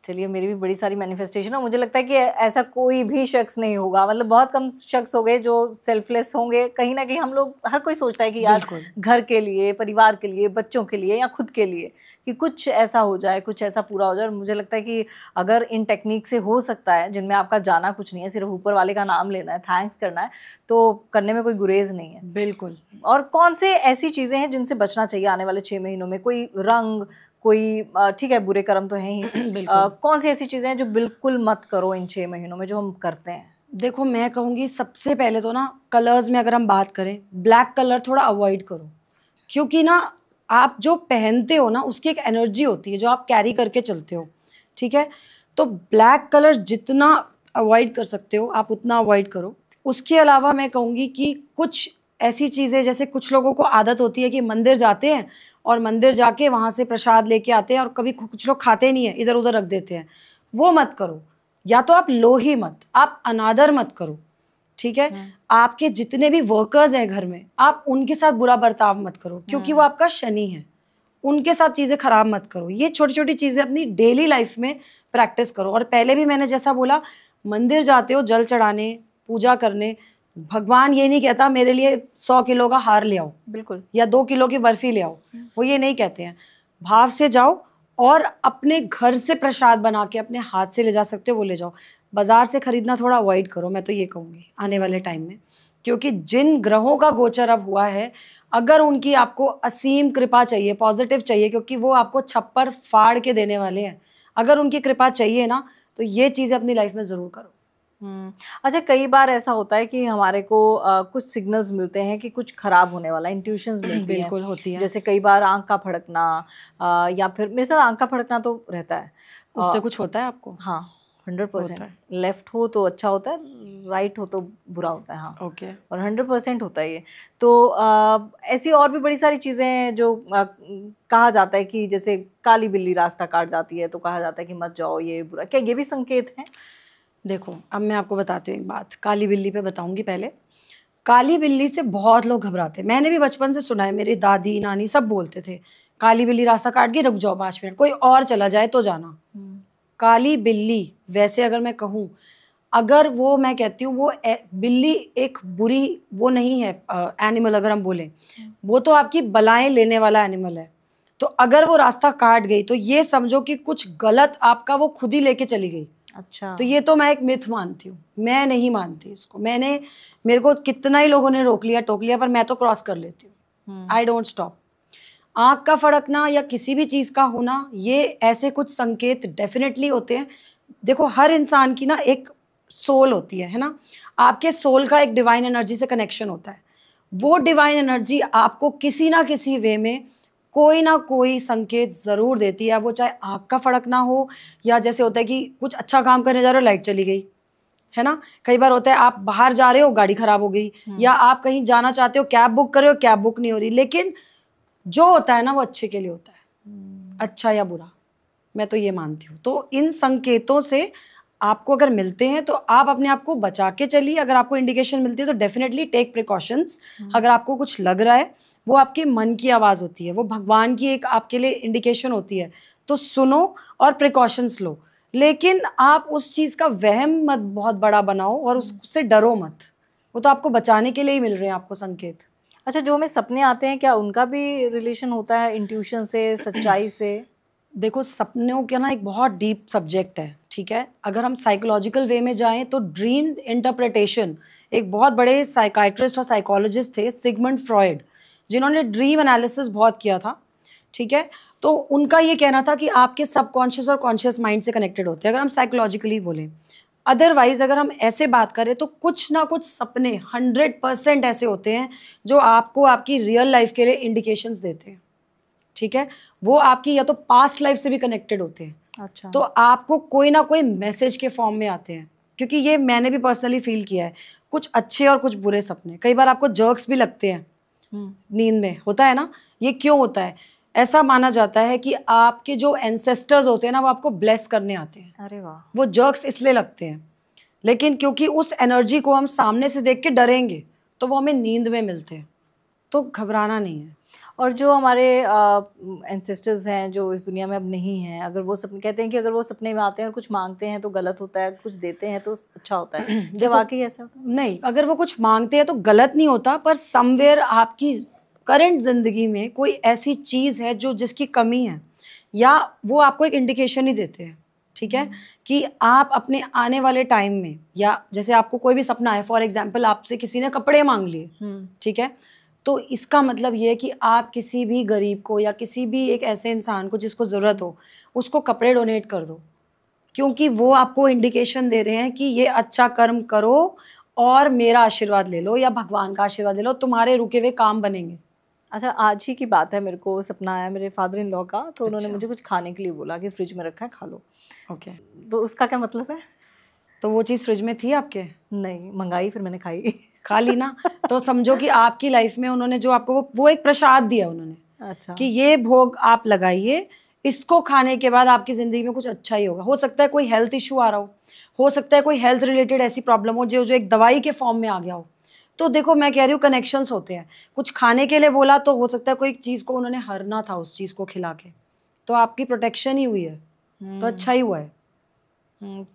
S1: चलिए, मेरी भी बड़ी सारी मैनिफेस्टेशन है। मुझे लगता है कि ऐसा कोई भी शख्स नहीं होगा, मतलब बहुत कम शख्स हो गए जो सेल्फलेस होंगे। कहीं ना कहीं हम लोग, हर कोई सोचता है कि यार घर के लिए, परिवार के लिए, बच्चों के लिए या खुद के लिए कि कुछ ऐसा हो जाए, कुछ ऐसा पूरा हो जाए। और मुझे लगता है कि अगर इन टेक्निक से हो सकता है, जिनमें आपका जाना कुछ नहीं है, सिर्फ ऊपर वाले का नाम लेना है, थैंक्स करना है, तो करने में कोई गुरेज नहीं है।
S2: बिल्कुल।
S1: और कौन से ऐसी चीज़ें हैं जिनसे बचना चाहिए आने वाले 6 महीनों में? कोई रंग, कोई ठीक है बुरे कर्म तो हैं ही, कौन सी ऐसी चीज़ें हैं जो बिल्कुल मत करो इन 6 महीनों में, जो हम करते हैं?
S2: देखो, मैं कहूँगी सबसे पहले तो ना, कलर्स में अगर हम बात करें, ब्लैक कलर थोड़ा अवॉइड करो, क्योंकि ना आप जो पहनते हो ना, उसकी एक एनर्जी होती है जो आप कैरी करके चलते हो, ठीक है? तो ब्लैक कलर जितना अवॉइड कर सकते हो आप उतना अवॉइड करो। उसके अलावा मैं कहूँगी कि कुछ ऐसी चीज़ें, जैसे कुछ लोगों को आदत होती है कि मंदिर जाते हैं और मंदिर जाके वहाँ से प्रसाद लेके आते हैं, और कभी कुछ लोग खाते नहीं है, इधर उधर रख देते हैं, वो मत करो। या तो आप लो ही मत, आप अनादर मत करो, ठीक है? आपके जितने भी वर्कर्स हैं घर में, आप उनके साथ बुरा बर्ताव मत करो, क्योंकि वो आपका शनि है। उनके साथ चीज़ें खराब मत करो। ये छोटी छोटी चीज़ें अपनी डेली लाइफ में प्रैक्टिस करो। और पहले भी मैंने जैसा बोला, मंदिर जाते हो जल चढ़ाने, पूजा करने, भगवान ये नहीं कहता मेरे लिए 100 किलो का हार ले आओ,
S1: बिल्कुल,
S2: या 2 किलो की बर्फी ले आओ, वो ये नहीं कहते हैं। भाव से जाओ, और अपने घर से प्रसाद बना के अपने हाथ से ले जा सकते हो वो ले जाओ। बाजार से खरीदना थोड़ा अवॉइड करो, मैं तो ये कहूँगी आने वाले टाइम में, क्योंकि जिन ग्रहों का गोचर अब हुआ है, अगर उनकी आपको असीम कृपा चाहिए, पॉजिटिव चाहिए, क्योंकि वो आपको छप्पर फाड़ के देने वाले हैं, अगर उनकी कृपा चाहिए ना, तो ये चीज़ें अपनी लाइफ में ज़रूर करो।
S1: अच्छा, कई बार ऐसा होता है कि हमारे को कुछ सिग्नल्स मिलते हैं कि कुछ खराब होने वाला है, इंट्यूशंस मिलती हैं।
S2: बिल्कुल होती है।
S1: जैसे कई बार आंख का फड़कना, या फिर मेरे साथ आंख का फड़कना तो रहता है।
S2: उससे कुछ होता है आपको?
S1: हाँ, 100%। लेफ्ट हो तो अच्छा होता है, राइट हो तो बुरा होता है। हाँ,
S2: ओके।
S1: और 100% होता है ये। तो ऐसी और भी बड़ी सारी चीज़ें हैं जो कहा जाता है कि जैसे काली बिल्ली रास्ता काट जाती है तो कहा जाता है कि मत जाओ, ये बुरा। क्या ये भी संकेत है?
S2: देखो, अब मैं आपको बताती हूँ एक बात, काली बिल्ली पे बताऊंगी। पहले, काली बिल्ली से बहुत लोग घबराते हैं, मैंने भी बचपन से सुना है, मेरी दादी नानी सब बोलते थे काली बिल्ली रास्ता काट गई, रुक जाओ 5 मिनट, कोई और चला जाए तो जाना। काली बिल्ली, वैसे अगर मैं कहूँ, अगर वो, मैं कहती हूँ वो बिल्ली एक बुरी वो नहीं है एनिमल, अगर हम बोले, वो तो आपकी बलाएं लेने वाला एनिमल है। तो अगर वो रास्ता काट गई तो ये समझो कि कुछ गलत आपका वो खुद ही लेके चली गई।
S1: अच्छा।
S2: तो ये तो मैं एक मिथ मानती हूँ, मैं नहीं मानती इसको। मेरे को कितना ही लोगों ने रोक लिया टोक लिया, पर मैं तो क्रॉस कर लेती हूँ। I don't stop. आँख का फड़कना या किसी भी चीज़ का होना, ये ऐसे कुछ संकेत डेफिनेटली होते हैं। देखो, हर इंसान की ना एक सोल होती है ना? आपके सोल का एक डिवाइन एनर्जी से कनेक्शन होता है। वो डिवाइन एनर्जी आपको किसी ना किसी वे में कोई ना कोई संकेत ज़रूर देती है, वो चाहे आँख का फड़कना हो, या जैसे होता है कि कुछ अच्छा काम करने जा रहे हो, लाइट चली गई, है ना? कई बार होता है आप बाहर जा रहे हो, गाड़ी खराब हो गई, या आप कहीं जाना चाहते हो, कैब बुक कर रहे हो, कैब बुक नहीं हो रही। लेकिन जो होता है ना, वो अच्छे के लिए होता है, अच्छा या बुरा, मैं तो ये मानती हूँ। तो इन संकेतों से आपको अगर मिलते हैं तो आप अपने आप को बचा के चलिए। अगर आपको इंडिकेशन मिलती है तो डेफिनेटली टेक प्रिकॉशंस। अगर आपको कुछ लग रहा है, वो आपके मन की आवाज़ होती है, वो भगवान की एक आपके लिए इंडिकेशन होती है, तो सुनो और प्रिकॉशंस लो। लेकिन आप उस चीज़ का वहम मत बहुत बड़ा बनाओ और उससे डरो मत, वो तो आपको बचाने के लिए ही मिल रहे हैं आपको संकेत।
S1: अच्छा, जो हमें सपने आते हैं, क्या उनका भी रिलेशन होता है इंट्यूशन से, सच्चाई से?
S2: देखो, सपनों का ना एक बहुत डीप सब्जेक्ट है, ठीक है? अगर हम साइकोलॉजिकल वे में जाएं तो ड्रीम इंटरप्रिटेशन, एक बहुत बड़े साइकाइट्रिस्ट और साइकोलॉजिस्ट थे सिगमंड फ्रॉयड, जिन्होंने ड्रीम एनालिसिस बहुत किया था, ठीक है? तो उनका ये कहना था कि आपके सबकॉन्शियस और कॉन्शियस माइंड से कनेक्टेड होते हैं, अगर हम साइकोलॉजिकली बोलें। अदरवाइज अगर हम ऐसे बात करें तो कुछ ना कुछ सपने 100% ऐसे होते हैं जो आपको आपकी रियल लाइफ के लिए इंडिकेशंस देते हैं, ठीक है? वो आपकी या तो पास्ट लाइफ से भी कनेक्टेड होते हैं।
S1: अच्छा।
S2: तो आपको कोई ना कोई मैसेज के फॉर्म में आते हैं, क्योंकि ये मैंने भी पर्सनली फील किया है, कुछ अच्छे और कुछ बुरे सपने। कई बार आपको जर्क्स भी लगते हैं नींद में, होता है ना? ये क्यों होता है? ऐसा माना जाता है कि आपके जो एंसेस्टर्स होते हैं ना, वो आपको ब्लेस करने आते हैं।
S1: अरे वाह।
S2: वो जर्क्स इसलिए लगते हैं, लेकिन क्योंकि उस एनर्जी को हम सामने से देख के डरेंगे तो वो हमें नींद में मिलते हैं, तो घबराना नहीं है।
S1: और जो हमारे एंसेस्टर्स हैं जो इस दुनिया में अब नहीं हैं, अगर वो सपने कहते हैं कि अगर वो सपने में आते हैं और कुछ मांगते हैं तो गलत होता है, कुछ देते हैं तो अच्छा होता है, जब वाकई ऐसा होता है?
S2: नहीं, अगर वो कुछ मांगते हैं तो गलत नहीं होता, पर समवेयर आपकी करंट जिंदगी में कोई ऐसी चीज है जो जिसकी कमी है, या वो आपको एक इंडिकेशन ही देते हैं, ठीक है, कि आप अपने आने वाले टाइम में, या जैसे आपको कोई भी सपना है, फॉर एग्जाम्पल आपसे किसी ने कपड़े मांग लिए, ठीक है, तो इसका मतलब ये है कि आप किसी भी गरीब को या किसी भी एक ऐसे इंसान को जिसको ज़रूरत हो उसको कपड़े डोनेट कर दो, क्योंकि वो आपको इंडिकेशन दे रहे हैं कि ये अच्छा कर्म करो और मेरा आशीर्वाद ले लो या भगवान का आशीर्वाद ले लो, तुम्हारे रुके हुए काम बनेंगे।
S1: अच्छा, आज ही की बात है, मेरे को सपना आया मेरे फादर इन लॉ का, तो उन्होंने
S2: अच्छा।
S1: मुझे कुछ खाने के लिए बोला कि फ्रिज में रखा है, खा लो।
S2: ओके,
S1: तो उसका क्या मतलब है?
S2: तो वो चीज़ फ्रिज में थी आपके?
S1: नहीं, मंगाई, फिर मैंने खाई।
S2: खा ली ना, तो समझो कि आपकी लाइफ में उन्होंने जो आपको वो एक प्रसाद दिया उन्होंने,
S1: अच्छा,
S2: कि ये भोग आप लगाइए, इसको खाने के बाद आपकी ज़िंदगी में कुछ अच्छा ही होगा। हो सकता है कोई हेल्थ इशू आ रहा हो सकता है कोई हेल्थ रिलेटेड ऐसी प्रॉब्लम हो जो एक दवाई के फॉर्म में आ गया हो। तो देखो, मैं कह रही हूँ कनेक्शंस होते हैं। कुछ खाने के लिए बोला तो हो सकता है कोई चीज़ को उन्होंने हरना था, उस चीज़ को खिला के, तो आपकी प्रोटेक्शन ही हुई है, तो अच्छा ही हुआ है।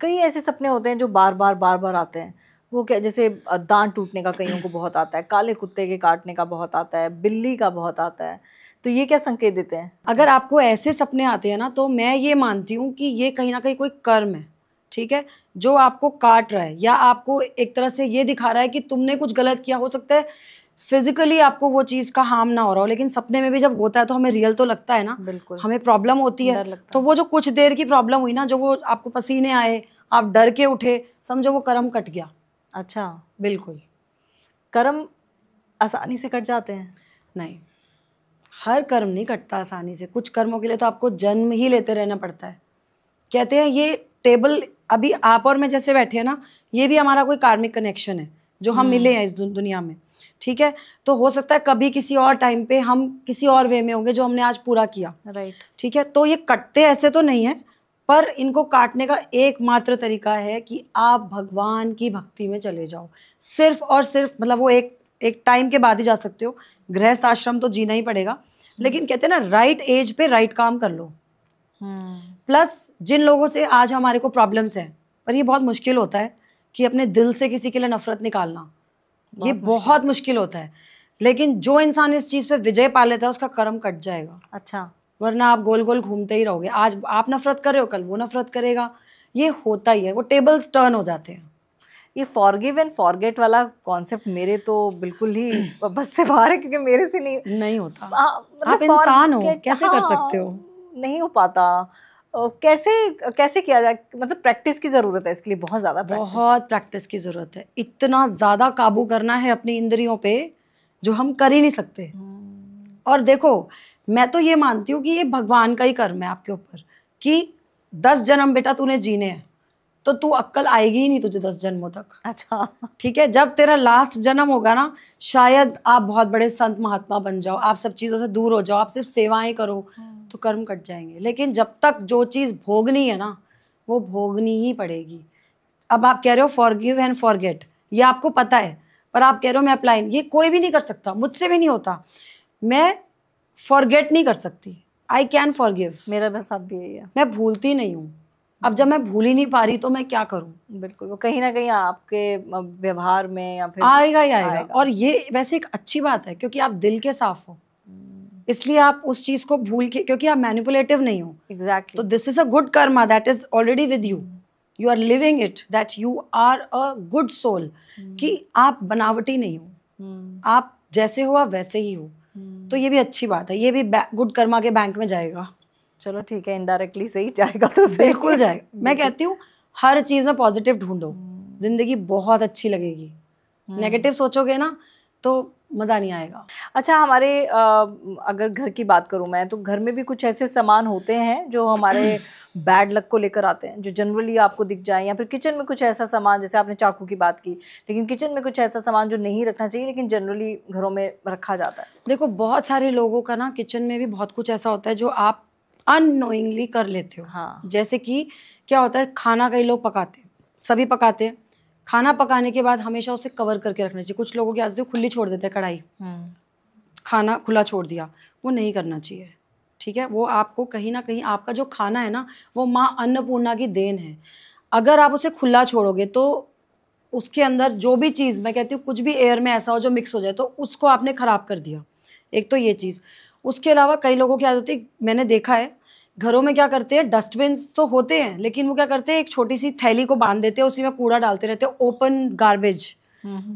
S1: कई ऐसे सपने होते हैं जो बार बार आते हैं। वो क्या, जैसे दांत टूटने का कईयों को बहुत आता है, काले कुत्ते के काटने का बहुत आता है, बिल्ली का बहुत आता है, तो ये क्या संकेत देते हैं?
S2: अगर आपको ऐसे सपने आते हैं ना, तो मैं ये मानती हूँ कि ये कहीं ना कहीं कोई कर्म है, ठीक है, जो आपको काट रहा है या आपको एक तरह से ये दिखा रहा है कि तुमने कुछ गलत किया। हो सकता है फिजिकली आपको वो चीज़ का हार्म ना हो रहा हो, लेकिन सपने में भी जब होता है तो हमें रियल तो लगता है ना,
S1: बिल्कुल,
S2: हमें प्रॉब्लम होती
S1: डर
S2: है।
S1: लगता
S2: तो वो जो कुछ देर की प्रॉब्लम हुई ना, जो वो आपको पसीने आए, आप डर के उठे, समझो वो कर्म कट गया।
S1: अच्छा,
S2: बिल्कुल।
S1: कर्म आसानी से कट जाते हैं?
S2: नहीं, हर कर्म नहीं कटता आसानी से। कुछ कर्मों के लिए तो आपको जन्म ही लेते रहना पड़ता है। कहते हैं ये टेबल, अभी आप और मैं जैसे बैठे हैं ना, ये भी हमारा कोई कार्मिक कनेक्शन है जो हम मिले हैं इस दुनिया में, ठीक है। तो हो सकता है कभी किसी और टाइम पे हम किसी और वे में होंगे जो हमने आज पूरा किया,
S1: राइट,
S2: ठीक है। तो ये कटते ऐसे तो नहीं है, पर इनको काटने का एकमात्र तरीका है कि आप भगवान की भक्ति में चले जाओ। सिर्फ और सिर्फ, मतलब वो एक टाइम के बाद ही जा सकते हो, गृहस्थ आश्रम तो जीना ही पड़ेगा, लेकिन कहते हैं ना, राइट एज पे राइट काम कर लो। प्लस जिन लोगों से आज हमारे को प्रॉब्लम्स हैं, पर ये बहुत मुश्किल होता है कि अपने दिल से किसी के लिए नफरत निकालना, ये बहुत मुश्किल होता है, लेकिन जो इंसान इस चीज़ पे विजय पा लेता है उसका कर्म कट जाएगा।
S1: अच्छा,
S2: वरना आप गोल गोल घूमते ही रहोगे। आज आप नफरत कर रहे हो, कल वो नफरत करेगा, ये होता ही है, वो टेबल्स टर्न हो जाते हैं।
S1: ये फॉरगिव एंड फॉरगेट वाला कॉन्सेप्ट मेरे तो बिल्कुल ही बस से बाहर है, क्योंकि मेरे से नहीं
S2: होता।
S1: मतलब
S2: आप इंसान हो, कैसे कर
S1: हाँ,
S2: सकते हो?
S1: नहीं हो पाता। कैसे किया जाए? मतलब प्रैक्टिस की ज़रूरत है इसके लिए, बहुत ज़्यादा
S2: बहुत प्रैक्टिस की ज़रूरत है। इतना ज़्यादा काबू करना है अपनी इंद्रियों पे जो हम कर ही नहीं सकते। और देखो, मैं तो ये मानती हूँ कि ये भगवान का ही कर्म है आपके ऊपर, कि 10 जन्म बेटा तूने जीने हैं, तो तू अक्ल आएगी ही नहीं तुझे 10 जन्मों तक।
S1: अच्छा,
S2: ठीक है, जब तेरा लास्ट जन्म होगा ना, शायद आप बहुत बड़े संत महात्मा बन जाओ, आप सब चीज़ों से दूर हो जाओ, आप सिर्फ सेवाएं करो, तो कर्म कट जाएंगे। लेकिन जब तक जो चीज़ भोगनी है ना, वो भोगनी ही पड़ेगी। अब आप कह रहे हो फॉरगिव एंड फॉरगेट, ये आपको पता है, पर आप कह रहे हो मैं अप्लाई, ये कोई भी नहीं कर सकता, मुझसे भी नहीं होता। मैं फॉरगेट नहीं कर सकती, आई कैन फॉरगिव।
S1: मेरा साथ भी यही है,
S2: मैं भूलती नहीं हूँ। अब जब मैं भूल ही नहीं पा रही तो मैं क्या करूँ?
S1: बिल्कुल, वो कहीं ना कहीं आपके व्यवहार में या फिर
S2: आएगा ही आएगा। और ये वैसे एक अच्छी बात है, क्योंकि आप दिल के साफ हो, इसलिए आप उस चीज को भूल के, क्योंकि आप मैनिपुलेटिव नहीं हो।
S1: एग्जैक्टली।
S2: तो this is a good karma that is already with you, you are living it, that you are a good soul, कि आप बनावटी नहीं हो, आप जैसे हो आप वैसे ही हो। तो ये भी अच्छी बात है, ये भी गुड कर्मा के बैंक में जाएगा।
S1: चलो ठीक है, इनडायरेक्टली सही जाएगा तो सही।
S2: बिल्कुल जाएगा। मैं कहती हूँ हर चीज में पॉजिटिव ढूंढो, जिंदगी बहुत अच्छी लगेगी। नेगेटिव सोचोगे ना तो मजा नहीं आएगा।
S1: अच्छा, हमारे अगर घर की बात करूं मैं, तो घर में भी कुछ ऐसे सामान होते हैं जो हमारे बैड लक को लेकर आते हैं, जो जनरली आपको दिख जाए, या फिर किचन में कुछ ऐसा सामान, जैसे आपने चाकू की बात की, लेकिन किचन में कुछ ऐसा सामान जो नहीं रखना चाहिए लेकिन जनरली घरों में रखा जाता है।
S2: देखो, बहुत सारे लोगों का ना किचन में भी बहुत कुछ ऐसा होता है जो आप अननोइंगली कर लेते हो।
S1: हाँ।
S2: जैसे कि क्या होता है, खाना कई लोग पकाते हैं, सभी पकाते हैं, खाना पकाने के बाद हमेशा उसे कवर करके रखना चाहिए। कुछ लोगों की आदत है खुली छोड़ देते हैं कढ़ाई, खाना खुला छोड़ दिया, वो नहीं करना चाहिए, ठीक है। वो आपको कहीं ना कहीं आपका जो खाना है ना, वो माँ अन्नपूर्णा की देन है। अगर आप उसे खुला छोड़ोगे तो उसके अंदर जो भी चीज़, मैं कहती हूँ कुछ भी एयर में ऐसा हो जो मिक्स हो जाए, तो उसको आपने ख़राब कर दिया। एक तो ये चीज़। उसके अलावा कई लोगों की आदत होती है, मैंने देखा है घरों में क्या करते हैं, डस्टबिन तो होते हैं लेकिन वो क्या करते हैं, एक छोटी सी थैली को बांध देते हैं, उसी में कूड़ा डालते रहते हैं, ओपन गार्बेज।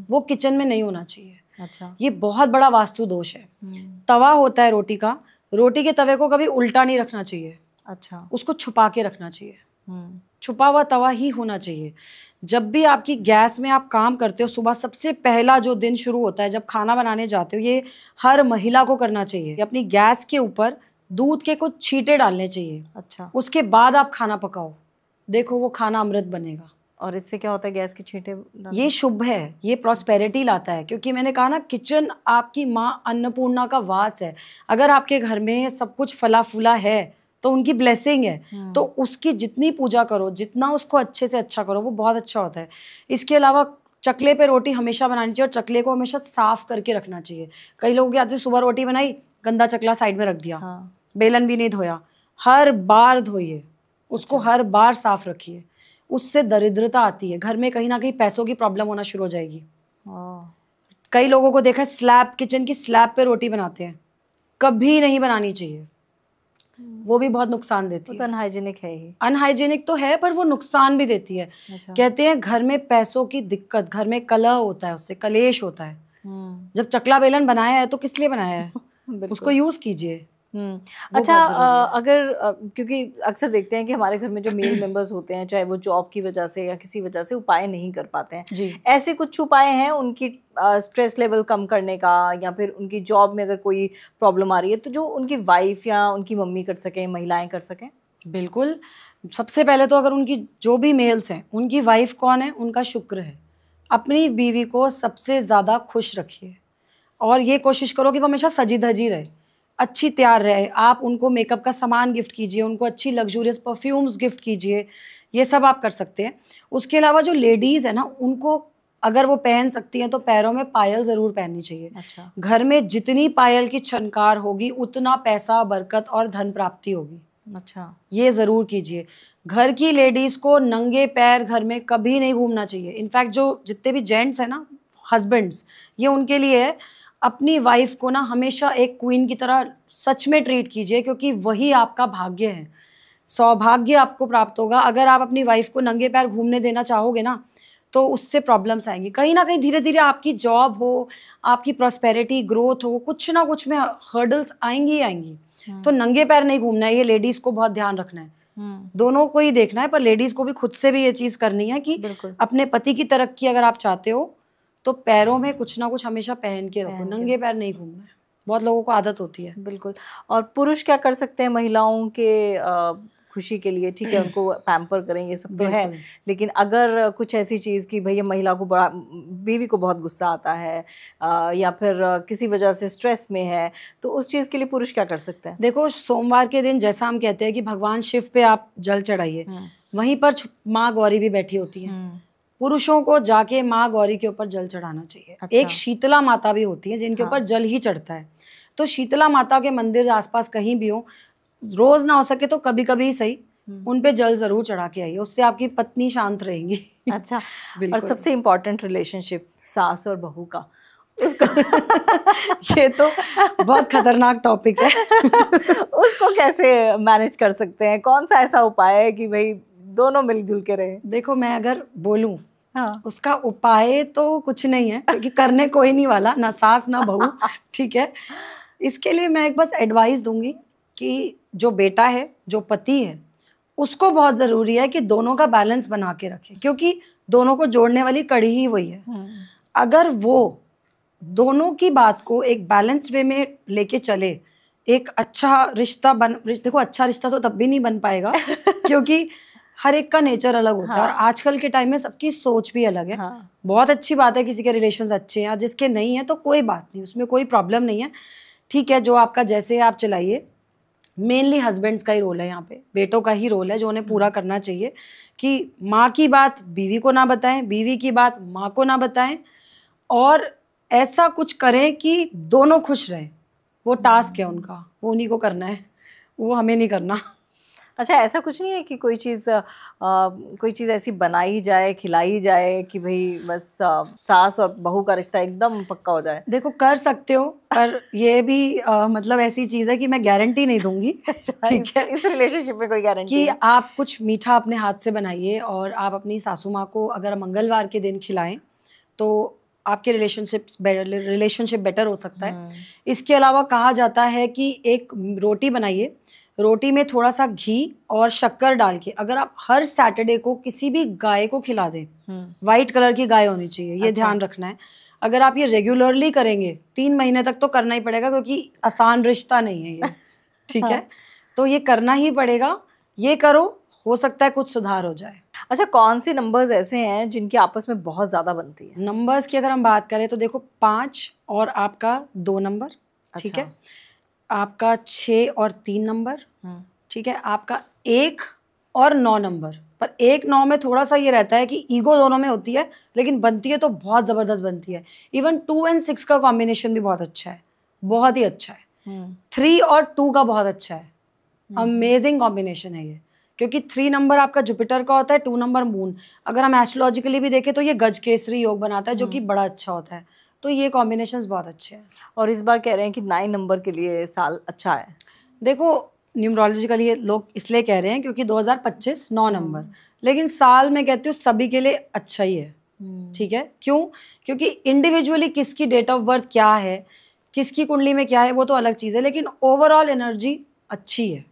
S2: वो किचन में नहीं होना चाहिए।
S1: अच्छा।
S2: ये बहुत बड़ा वास्तु दोष है। तवा होता है रोटी का, रोटी के तवे को कभी उल्टा नहीं रखना चाहिए।
S1: अच्छा।
S2: उसको छुपा के रखना चाहिए, छुपा हुआ तवा ही होना चाहिए। जब भी आपकी गैस में आप काम करते हो, सुबह सबसे पहला जो दिन शुरू होता है जब खाना बनाने जाते हो, ये हर महिला को करना चाहिए। अपनी गैस के ऊपर दूध के कुछ छींटे डालने चाहिए।
S1: अच्छा।
S2: उसके बाद आप खाना पकाओ, देखो वो खाना अमृत बनेगा।
S1: और इससे क्या होता है, गैस के छींटे
S2: ये शुभ है, ये प्रॉस्पेरिटी लाता है, क्योंकि मैंने कहा ना किचन आपकी माँ अन्नपूर्णा का वास है। अगर आपके घर में सब कुछ फला फूला है तो उनकी ब्लेसिंग है, तो उसकी जितनी पूजा करो, जितना उसको अच्छे से अच्छा करो, वो बहुत अच्छा होता है। इसके अलावा चकले पे रोटी हमेशा बनानी चाहिए और चकले को हमेशा साफ करके रखना चाहिए। कई लोगों की आदत है, सुबह रोटी बनाई, गंदा चकला साइड में रख दिया, बेलन भी नहीं धोया। हर बार धोइए उसको, हर बार साफ रखिए। उससे दरिद्रता आती है घर में, कहीं ना कहीं पैसों की प्रॉब्लम होना शुरू हो जाएगी। कई लोगों को देखा है स्लैब, किचन की स्लैब पे रोटी बनाते हैं, कभी नहीं बनानी चाहिए, वो भी बहुत नुकसान देती है।
S1: अनहाइजीनिक है ही।
S2: अनहाइजीनिक तो है पर वो नुकसान भी देती है।
S1: अच्छा।
S2: कहते हैं घर में पैसों की दिक्कत, घर में कलह होता है, उससे कलेश होता है। जब चकला बेलन बनाया है तो किस लिए बनाया है, उसको यूज कीजिए।
S1: अच्छा, अगर क्योंकि अक्सर देखते हैं कि हमारे घर में जो मेल मेंबर्स होते हैं, चाहे वो जॉब की वजह से या किसी वजह से उपाय नहीं कर पाते हैं
S2: जी।
S1: ऐसे कुछ उपाय हैं उनकी स्ट्रेस लेवल कम करने का, या फिर उनकी जॉब में अगर कोई प्रॉब्लम आ रही है तो जो उनकी वाइफ या उनकी मम्मी कर सकें, महिलाएं कर सकें?
S2: बिल्कुल। सबसे पहले तो अगर उनकी जो भी मेल्स हैं, उनकी वाइफ कौन है, उनका शुक्र है। अपनी बीवी को सबसे ज़्यादा खुश रखिए और ये कोशिश करो कि वो हमेशा सजी धजी रहे, अच्छी तैयार रहे। आप उनको मेकअप का सामान गिफ्ट कीजिए, उनको अच्छी लग्जूरियस परफ्यूम्स गिफ्ट कीजिए, ये सब आप कर सकते हैं। उसके अलावा जो लेडीज़ है ना, उनको अगर वो पहन सकती हैं तो पैरों में पायल ज़रूर पहननी चाहिए।
S1: अच्छा।
S2: घर में जितनी पायल की छनकार होगी उतना पैसा, बरकत और धन प्राप्ति होगी।
S1: अच्छा।
S2: ये ज़रूर कीजिए। घर की लेडीज़ को नंगे पैर घर में कभी नहीं घूमना चाहिए। इनफैक्ट जो जितने भी जेंट्स हैं ना, हस्बैंड्स, ये उनके लिए है। अपनी वाइफ को ना हमेशा एक क्वीन की तरह सच में ट्रीट कीजिए, क्योंकि वही आपका भाग्य है, सौभाग्य आपको प्राप्त होगा। अगर आप अपनी वाइफ को नंगे पैर घूमने देना चाहोगे ना, तो उससे प्रॉब्लम्स आएंगी। कहीं ना कहीं धीरे धीरे आपकी जॉब हो, आपकी प्रॉस्पेरिटी, ग्रोथ हो, कुछ ना कुछ में हर्डल्स आएंगी ही आएंगी। तो नंगे पैर नहीं घूमना है, ये लेडीज़ को बहुत ध्यान रखना है। दोनों को ही देखना है, पर लेडीज़ को भी खुद से भी ये चीज़ करनी है कि अपने पति की तरक्की अगर आप चाहते हो तो पैरों में कुछ ना कुछ हमेशा पहन के रखो, नंगे पैर नहीं घूमना है। बहुत लोगों को आदत होती है।
S1: बिल्कुल। और पुरुष क्या कर सकते हैं महिलाओं के खुशी के लिए? ठीक है, उनको पैम्पर करें, ये सब तो है, लेकिन अगर कुछ ऐसी चीज़ कि भैया महिला को बड़ा, बीवी को बहुत गुस्सा आता है या फिर किसी वजह से स्ट्रेस में है, तो उस चीज़ के लिए पुरुष क्या कर सकते हैं?
S2: देखो, सोमवार के दिन जैसा हम कहते हैं कि भगवान शिव पे आप जल चढ़ाइए, वहीं पर माँ गौरी भी बैठी होती है। पुरुषों को जाके माँ गौरी के ऊपर जल चढ़ाना चाहिए। अच्छा। एक शीतला माता भी होती है जिनके ऊपर जल ही चढ़ता है, तो शीतला माता के मंदिर आसपास कहीं भी हो, रोज ना हो सके तो कभी कभी सही, उन पे जल जरूर चढ़ा के आइए, उससे आपकी पत्नी शांत रहेगी।
S1: अच्छा। और सबसे इम्पोर्टेंट रिलेशनशिप सास और बहू का, उसको
S2: ये तो बहुत खतरनाक टॉपिक है।
S1: उसको कैसे मैनेज कर सकते हैं? कौन सा ऐसा उपाय है कि भाई दोनों मिलजुल के रहे?
S2: देखो, मैं अगर बोलूं, हाँ, उसका उपाय तो कुछ नहीं है, क्योंकि करने कोई नहीं वाला, ना सास ना बहू। ठीक है, इसके लिए मैं एक बस एडवाइस दूंगी कि जो बेटा है, जो पति है, उसको बहुत ज़रूरी है कि दोनों का बैलेंस बना के रखे, क्योंकि दोनों को जोड़ने वाली कड़ी ही वही है। अगर वो दोनों की बात को एक बैलेंस वे में लेके चले, एक अच्छा रिश्ता देखो, अच्छा रिश्ता तो तब भी नहीं बन पाएगा क्योंकि हर एक का नेचर अलग होता है। और आजकल के टाइम में सबकी सोच भी अलग है। बहुत अच्छी बात है किसी के रिलेशंस अच्छे हैं, जिसके नहीं है तो कोई बात नहीं, उसमें कोई प्रॉब्लम नहीं है। ठीक है, जो आपका जैसे आप चलाइए। मेनली हस्बैंड्स का ही रोल है यहाँ पे, बेटों का ही रोल है जो उन्हें पूरा करना चाहिए कि माँ की बात बीवी को ना बताएं, बीवी की बात माँ को ना बताएं, और ऐसा कुछ करें कि दोनों खुश रहें। वो टास्क है उनका, वो उन्हीं को करना है, वो हमें नहीं करना।
S1: अच्छा, ऐसा कुछ नहीं है कि कोई चीज़ ऐसी बनाई जाए, खिलाई जाए कि भाई बस सास और बहू का रिश्ता एकदम पक्का हो जाए?
S2: देखो कर सकते हो, पर ये भी मतलब ऐसी चीज़ है कि मैं गारंटी नहीं दूंगी। ठीक है,
S1: इस रिलेशनशिप में कोई गारंटी
S2: कि
S1: है?
S2: आप कुछ मीठा अपने हाथ से बनाइए और आप अपनी सासू माँ को अगर मंगलवार के दिन खिलाएं तो आपके रिलेशनशिप बेटर हो सकता है। इसके अलावा कहा जाता है कि एक रोटी बनाइए, रोटी में थोड़ा सा घी और शक्कर डाल के अगर आप हर सैटरडे को किसी भी गाय को खिला दें, वाइट कलर की गाय होनी चाहिए, ये ध्यान रखना है। अगर आप ये रेगुलरली करेंगे 3 महीने तक तो करना ही पड़ेगा, क्योंकि आसान रिश्ता नहीं है ये। ठीक है, तो ये करना ही पड़ेगा, ये करो, हो सकता है कुछ सुधार हो जाए।
S1: अच्छा, कौन से नंबर्स ऐसे हैं जिनकी आपस में बहुत ज्यादा बनती है?
S2: नंबर्स की अगर हम बात करें तो देखो 5 और आपका 2 नंबर, ठीक है, आपका 6 और 3 नंबर, ठीक है, आपका 1 और 9 नंबर। पर 1 9 में थोड़ा सा ये रहता है कि ईगो दोनों में होती है, लेकिन बनती है तो बहुत जबरदस्त बनती है। इवन 2 और 6 का कॉम्बिनेशन भी बहुत अच्छा है, बहुत ही अच्छा है। 3 और 2 का बहुत अच्छा है, अमेजिंग कॉम्बिनेशन है ये, क्योंकि 3 नंबर आपका जुपिटर का होता है, 2 नंबर मून। अगर हम एस्ट्रोलॉजिकली भी देखें तो ये गज केसरी योग बनाता है, जो कि बड़ा अच्छा होता है। तो ये कॉम्बिनेशंस बहुत अच्छे हैं।
S1: और इस बार कह रहे हैं कि 9 नंबर के लिए साल अच्छा है।
S2: देखो न्यूमरोलॉजिकली ये लोग इसलिए कह रहे हैं क्योंकि 2025 9 नंबर, लेकिन साल में कहती हूँ सभी के लिए अच्छा ही है। ठीक है, क्यों? क्योंकि इंडिविजुअली किसकी डेट ऑफ बर्थ क्या है, किसकी कुंडली में क्या है, वो तो अलग चीज़ है, लेकिन ओवरऑल एनर्जी अच्छी है,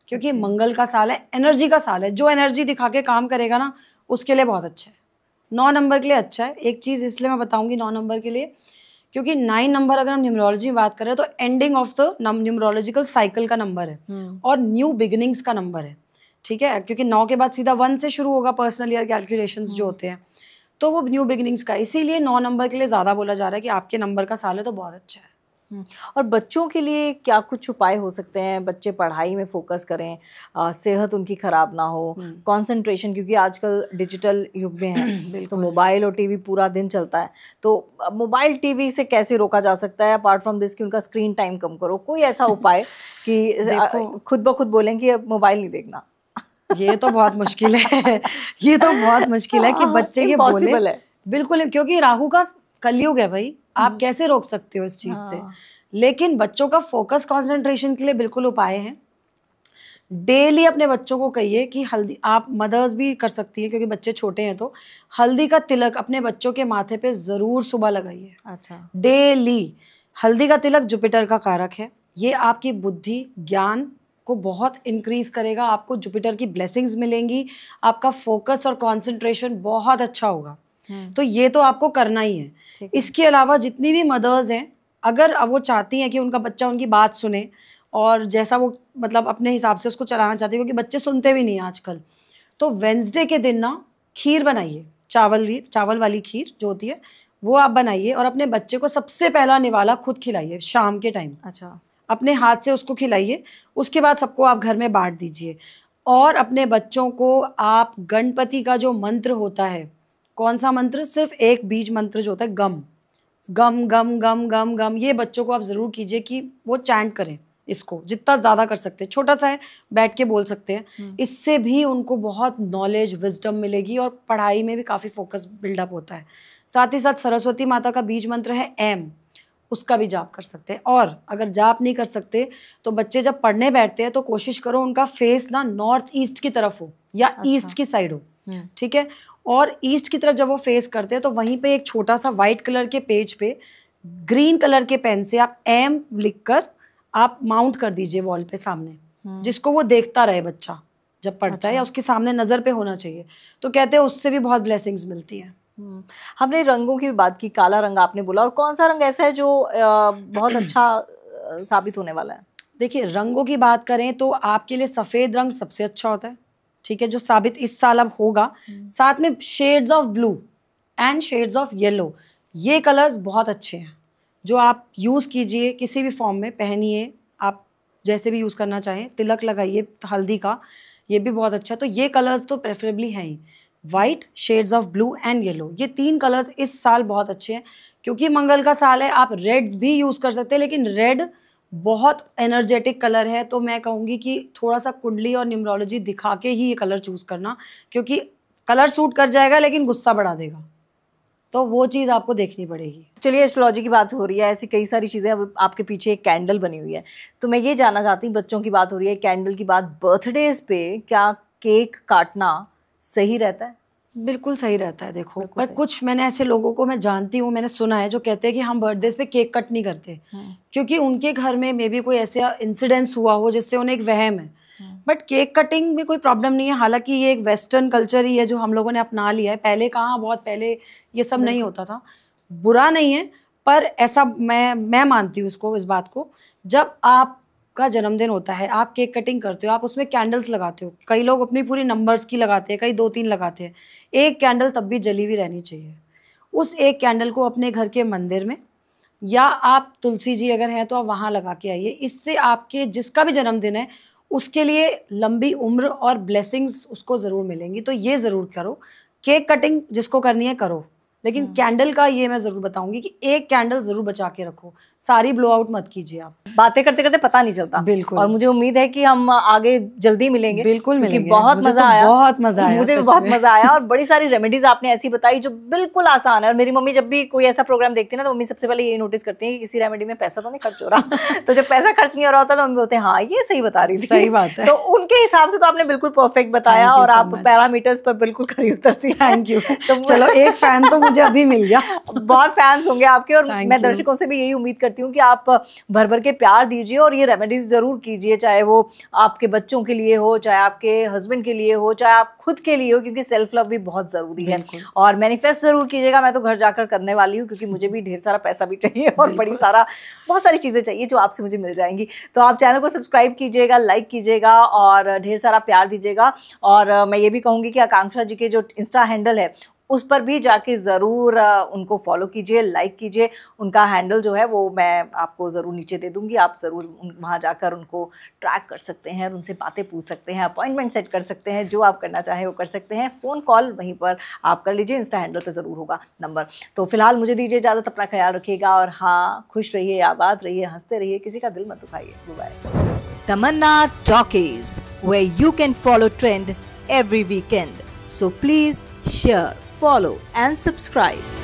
S2: क्योंकि मंगल का साल है, एनर्जी का साल है। जो एनर्जी दिखा के काम करेगा ना, उसके लिए बहुत अच्छा है। 9 नंबर के लिए अच्छा है। एक चीज़ इसलिए मैं बताऊंगी 9 नंबर के लिए, क्योंकि 9 नंबर अगर हम न्यूमरोलॉजी में बात करें तो ending of the numerological cycle का नंबर है और न्यू बिगिनिंग्स का नंबर है। ठीक है, क्योंकि 9 के बाद सीधा 1 से शुरू होगा पर्सनल ईयर कैलकुलेशंस जो होते हैं, तो वो न्यू बिगिनिंग्स का, इसीलिए 9 नंबर के लिए ज़्यादा बोला जा रहा है कि आपके नंबर का साल है तो बहुत अच्छा है।
S1: और बच्चों के लिए क्या कुछ उपाय हो सकते हैं? बच्चे पढ़ाई में फोकस करें, सेहत उनकी खराब ना हो, कंसंट्रेशन, क्योंकि आजकल डिजिटल युग में है तो मोबाइल और टीवी पूरा दिन चलता है, तो मोबाइल टीवी से कैसे रोका जा सकता है अपार्ट फ्रॉम दिस कि उनका स्क्रीन टाइम कम करो? कोई ऐसा उपाय कि खुद ब खुद बोलें कि अब मोबाइल नहीं देखना?
S2: ये तो बहुत मुश्किल है। ये तो बहुत मुश्किल है कि बच्चे ये बोले।
S1: है
S2: बिल्कुल, क्योंकि राहु का कलयुग है भाई, आप कैसे रोक सकते हो इस चीज से। लेकिन बच्चों का फोकस कंसंट्रेशन के लिए बिल्कुल उपाय हैं। डेली अपने बच्चों को कहिए कि हल्दी, आप मदर्स भी कर सकती है क्योंकि बच्चे छोटे हैं, तो हल्दी का तिलक अपने बच्चों के माथे पे जरूर सुबह लगाइए।
S1: अच्छा,
S2: डेली। हल्दी का तिलक जुपिटर का कारक है, ये आपकी बुद्धि ज्ञान को बहुत इंक्रीज करेगा, आपको जुपिटर की ब्लेसिंग्स मिलेंगी, आपका फोकस और कंसंट्रेशन बहुत अच्छा होगा। तो ये तो आपको करना ही है। इसके अलावा जितनी भी मदर्स हैं, अगर वो चाहती हैं कि उनका बच्चा उनकी बात सुने और जैसा वो मतलब अपने हिसाब से उसको चलाना चाहती है, क्योंकि बच्चे सुनते भी नहीं हैं आजकल, तो वेंसडे के दिन ना खीर बनाइए, चावल वाली खीर जो होती है वो आप बनाइए और अपने बच्चे को सबसे पहला निवाला खुद खिलाइए शाम के टाइम।
S1: अच्छा,
S2: अपने हाथ से उसको खिलाइए, उसके बाद सबको आप घर में बांट दीजिए। और अपने बच्चों को आप गणपति का जो मंत्र होता है, कौन सा मंत्र? सिर्फ एक बीज मंत्र जो होता है, गम गम गम गम गम गम, ये बच्चों को आप जरूर कीजिए कि वो चैंट करें इसको, जितना ज़्यादा कर सकते हैं। छोटा सा है, बैठ के बोल सकते हैं, इससे भी उनको बहुत नॉलेज विजडम मिलेगी और पढ़ाई में भी काफ़ी फोकस बिल्डअप होता है। साथ ही साथ सरस्वती माता का बीज मंत्र है एम, उसका भी जाप कर सकते हैं। और अगर जाप नहीं कर सकते तो बच्चे जब पढ़ने बैठते हैं तो कोशिश करो उनका फेस ना नॉर्थ ईस्ट की तरफ हो या ईस्ट की साइड हो। ठीक है, और ईस्ट की तरफ जब वो फेस करते हैं तो वहीं पे एक छोटा सा वाइट कलर के पेज पे ग्रीन कलर के पेन से आप एम लिखकर आप माउंट कर दीजिए वॉल पे सामने, जिसको वो देखता रहे बच्चा जब पढ़ता है, या उसके सामने नजर पे होना चाहिए। तो कहते हैं उससे भी बहुत ब्लेसिंग्स मिलती हैं।
S1: हमने रंगों की भी बात की, काला रंग आपने बोला, और कौन सा रंग ऐसा है जो बहुत अच्छा साबित होने वाला है?
S2: देखिए, रंगों की बात करें तो आपके लिए सफेद रंग सबसे अच्छा होता है, ठीक है, जो साबित इस साल अब होगा। साथ में shades of blue and shades of yellow, ये कलर्स बहुत अच्छे हैं, जो आप यूज़ कीजिए, किसी भी फॉर्म में पहनिए, आप जैसे भी यूज़ करना चाहें। तिलक लगाइए हल्दी का, ये भी बहुत अच्छा है। तो ये कलर्स तो प्रेफरेबली हैं ही, white, shades of blue and yellow, ये 3 कलर्स इस साल बहुत अच्छे हैं। क्योंकि मंगल का साल है, आप रेड्स भी यूज़ कर सकते हैं, लेकिन रेड बहुत एनर्जेटिक कलर है, तो मैं कहूँगी कि थोड़ा सा कुंडली और न्यूमरोलॉजी दिखा के ही ये कलर चूज करना, क्योंकि कलर सूट कर जाएगा लेकिन गुस्सा बढ़ा देगा, तो वो चीज़ आपको देखनी पड़ेगी।
S1: चलिए, एस्ट्रोलॉजी की बात हो रही है, ऐसी कई सारी चीज़ें। अब आपके पीछे एक कैंडल बनी हुई है, तो मैं ये जानना चाहती हूँ, बच्चों की बात हो रही है, कैंडल की बात, बर्थडेज पे क्या केक काटना सही रहता है?
S2: बिल्कुल सही रहता है। देखो,
S1: बिल्कुल
S2: पर
S1: सही।
S2: कुछ मैंने ऐसे लोगों को मैं जानती हूँ, मैंने सुना है, जो कहते हैं कि हम बर्थडेज पे केक कट नहीं करते क्योंकि उनके घर में मे बी कोई ऐसा इंसिडेंस हुआ हो जिससे उन्हें एक वहम है। बट केक कटिंग में कोई प्रॉब्लम नहीं है, हालांकि ये एक वेस्टर्न कल्चर ही है जो हम लोगों ने अपना लिया है। पहले कहाँ, बहुत पहले ये सब नहीं होता था। बुरा नहीं है, पर ऐसा मैं मानती हूँ इसको, इस बात को, जब आपका जन्मदिन होता है, आप केक कटिंग करते हो, आप उसमें कैंडल्स लगाते हो, कई लोग अपनी पूरी नंबर्स की लगाते हैं, कई 2-3 लगाते हैं, एक कैंडल तब भी जली हुई रहनी चाहिए। उस एक कैंडल को अपने घर के मंदिर में, या आप तुलसी जी अगर हैं तो आप वहाँ लगा के आइए। इससे आपके जिसका भी जन्मदिन है उसके लिए लंबी उम्र और ब्लेसिंग्स उसको ज़रूर मिलेंगी। तो ये ज़रूर करो, केक कटिंग जिसको करनी है करो, लेकिन कैंडल का ये मैं ज़रूर बताऊंगी कि एक कैंडल ज़रूर बचा के रखो, सारी ब्लो आउट मत कीजिए आप।
S1: बातें करते करते पता नहीं चलता।
S2: बिल्कुल।
S1: और मुझे उम्मीद है कि हम आगे जल्दी मिलेंगे।
S2: बिल्कुल मिलेंगे।
S1: बहुत मजा आया,
S2: बहुत मजा आया,
S1: मुझे भी बहुत मजा आया। और बड़ी सारी रेमेडीज आपने ऐसी बताई जो बिल्कुल आसान है। और मेरी मम्मी जब भी कोई ऐसा प्रोग्राम देखती है ना, तो मम्मी सबसे पहले यही नोटिस करती है कि किसी रेमेडी में पैसा तो नहीं खर्च हो रहा। तो जब पैसा खर्च नहीं हो रहा होता तो मम्मी बोलते हैं हाँ ये सही बता रही थी।
S2: सही बात है।
S1: तो उनके हिसाब से तो आपने बिल्कुल परफेक्ट बताया और आप पैरामीटर्स पर बिल्कुल खरी उतरती।
S2: Thank you. तो चलो, एक फैन तो मुझे अभी मिल गया।
S1: बहुत फैंस होंगे आपके। और मैं दर्शकों से भी यही उम्मीद करती हूँ कि आप भर भर के प्यार दीजिए और ये रेमेडीज जरूर कीजिए, चाहे वो आपके बच्चों के लिए हो, चाहे आपके हस्बैंड के लिए हो, चाहे आप खुद के लिए हो, क्योंकि सेल्फ लव भी बहुत जरूरी है। और मैनिफेस्ट जरूर कीजिएगा। मैं तो घर जाकर करने वाली हूँ, क्योंकि मुझे भी ढेर सारा पैसा भी चाहिए और बहुत सारी चीजें चाहिए जो आपसे मुझे मिल जाएंगी। तो आप चैनल को सब्सक्राइब कीजिएगा, लाइक कीजिएगा और ढेर सारा प्यार दीजिएगा। और मैं ये भी कहूँगी कि आकांक्षा जी के जो इंस्टा हैंडल है उस पर भी जाके ज़रूर उनको फॉलो कीजिए, लाइक कीजिए। उनका हैंडल जो है वो मैं आपको ज़रूर नीचे दे दूंगी, आप ज़रूर वहाँ जाकर उनको ट्रैक कर सकते हैं, उनसे बातें पूछ सकते हैं, अपॉइंटमेंट सेट कर सकते हैं, जो आप करना चाहें वो कर सकते हैं। फ़ोन कॉल वहीं पर आप कर लीजिए, इंस्टा हैंडल पर ज़रूर होगा नंबर। तो फिलहाल मुझे दीजिए इजाज़त, अपना ख्याल रखिएगा और हाँ, खुश रहिए, आबाद रहिए, हंसते रहिए, किसी का दिल मत दुखाइए। Bye. Tamanna talkies, where you can follow trend every weekend. So please share, follow and subscribe.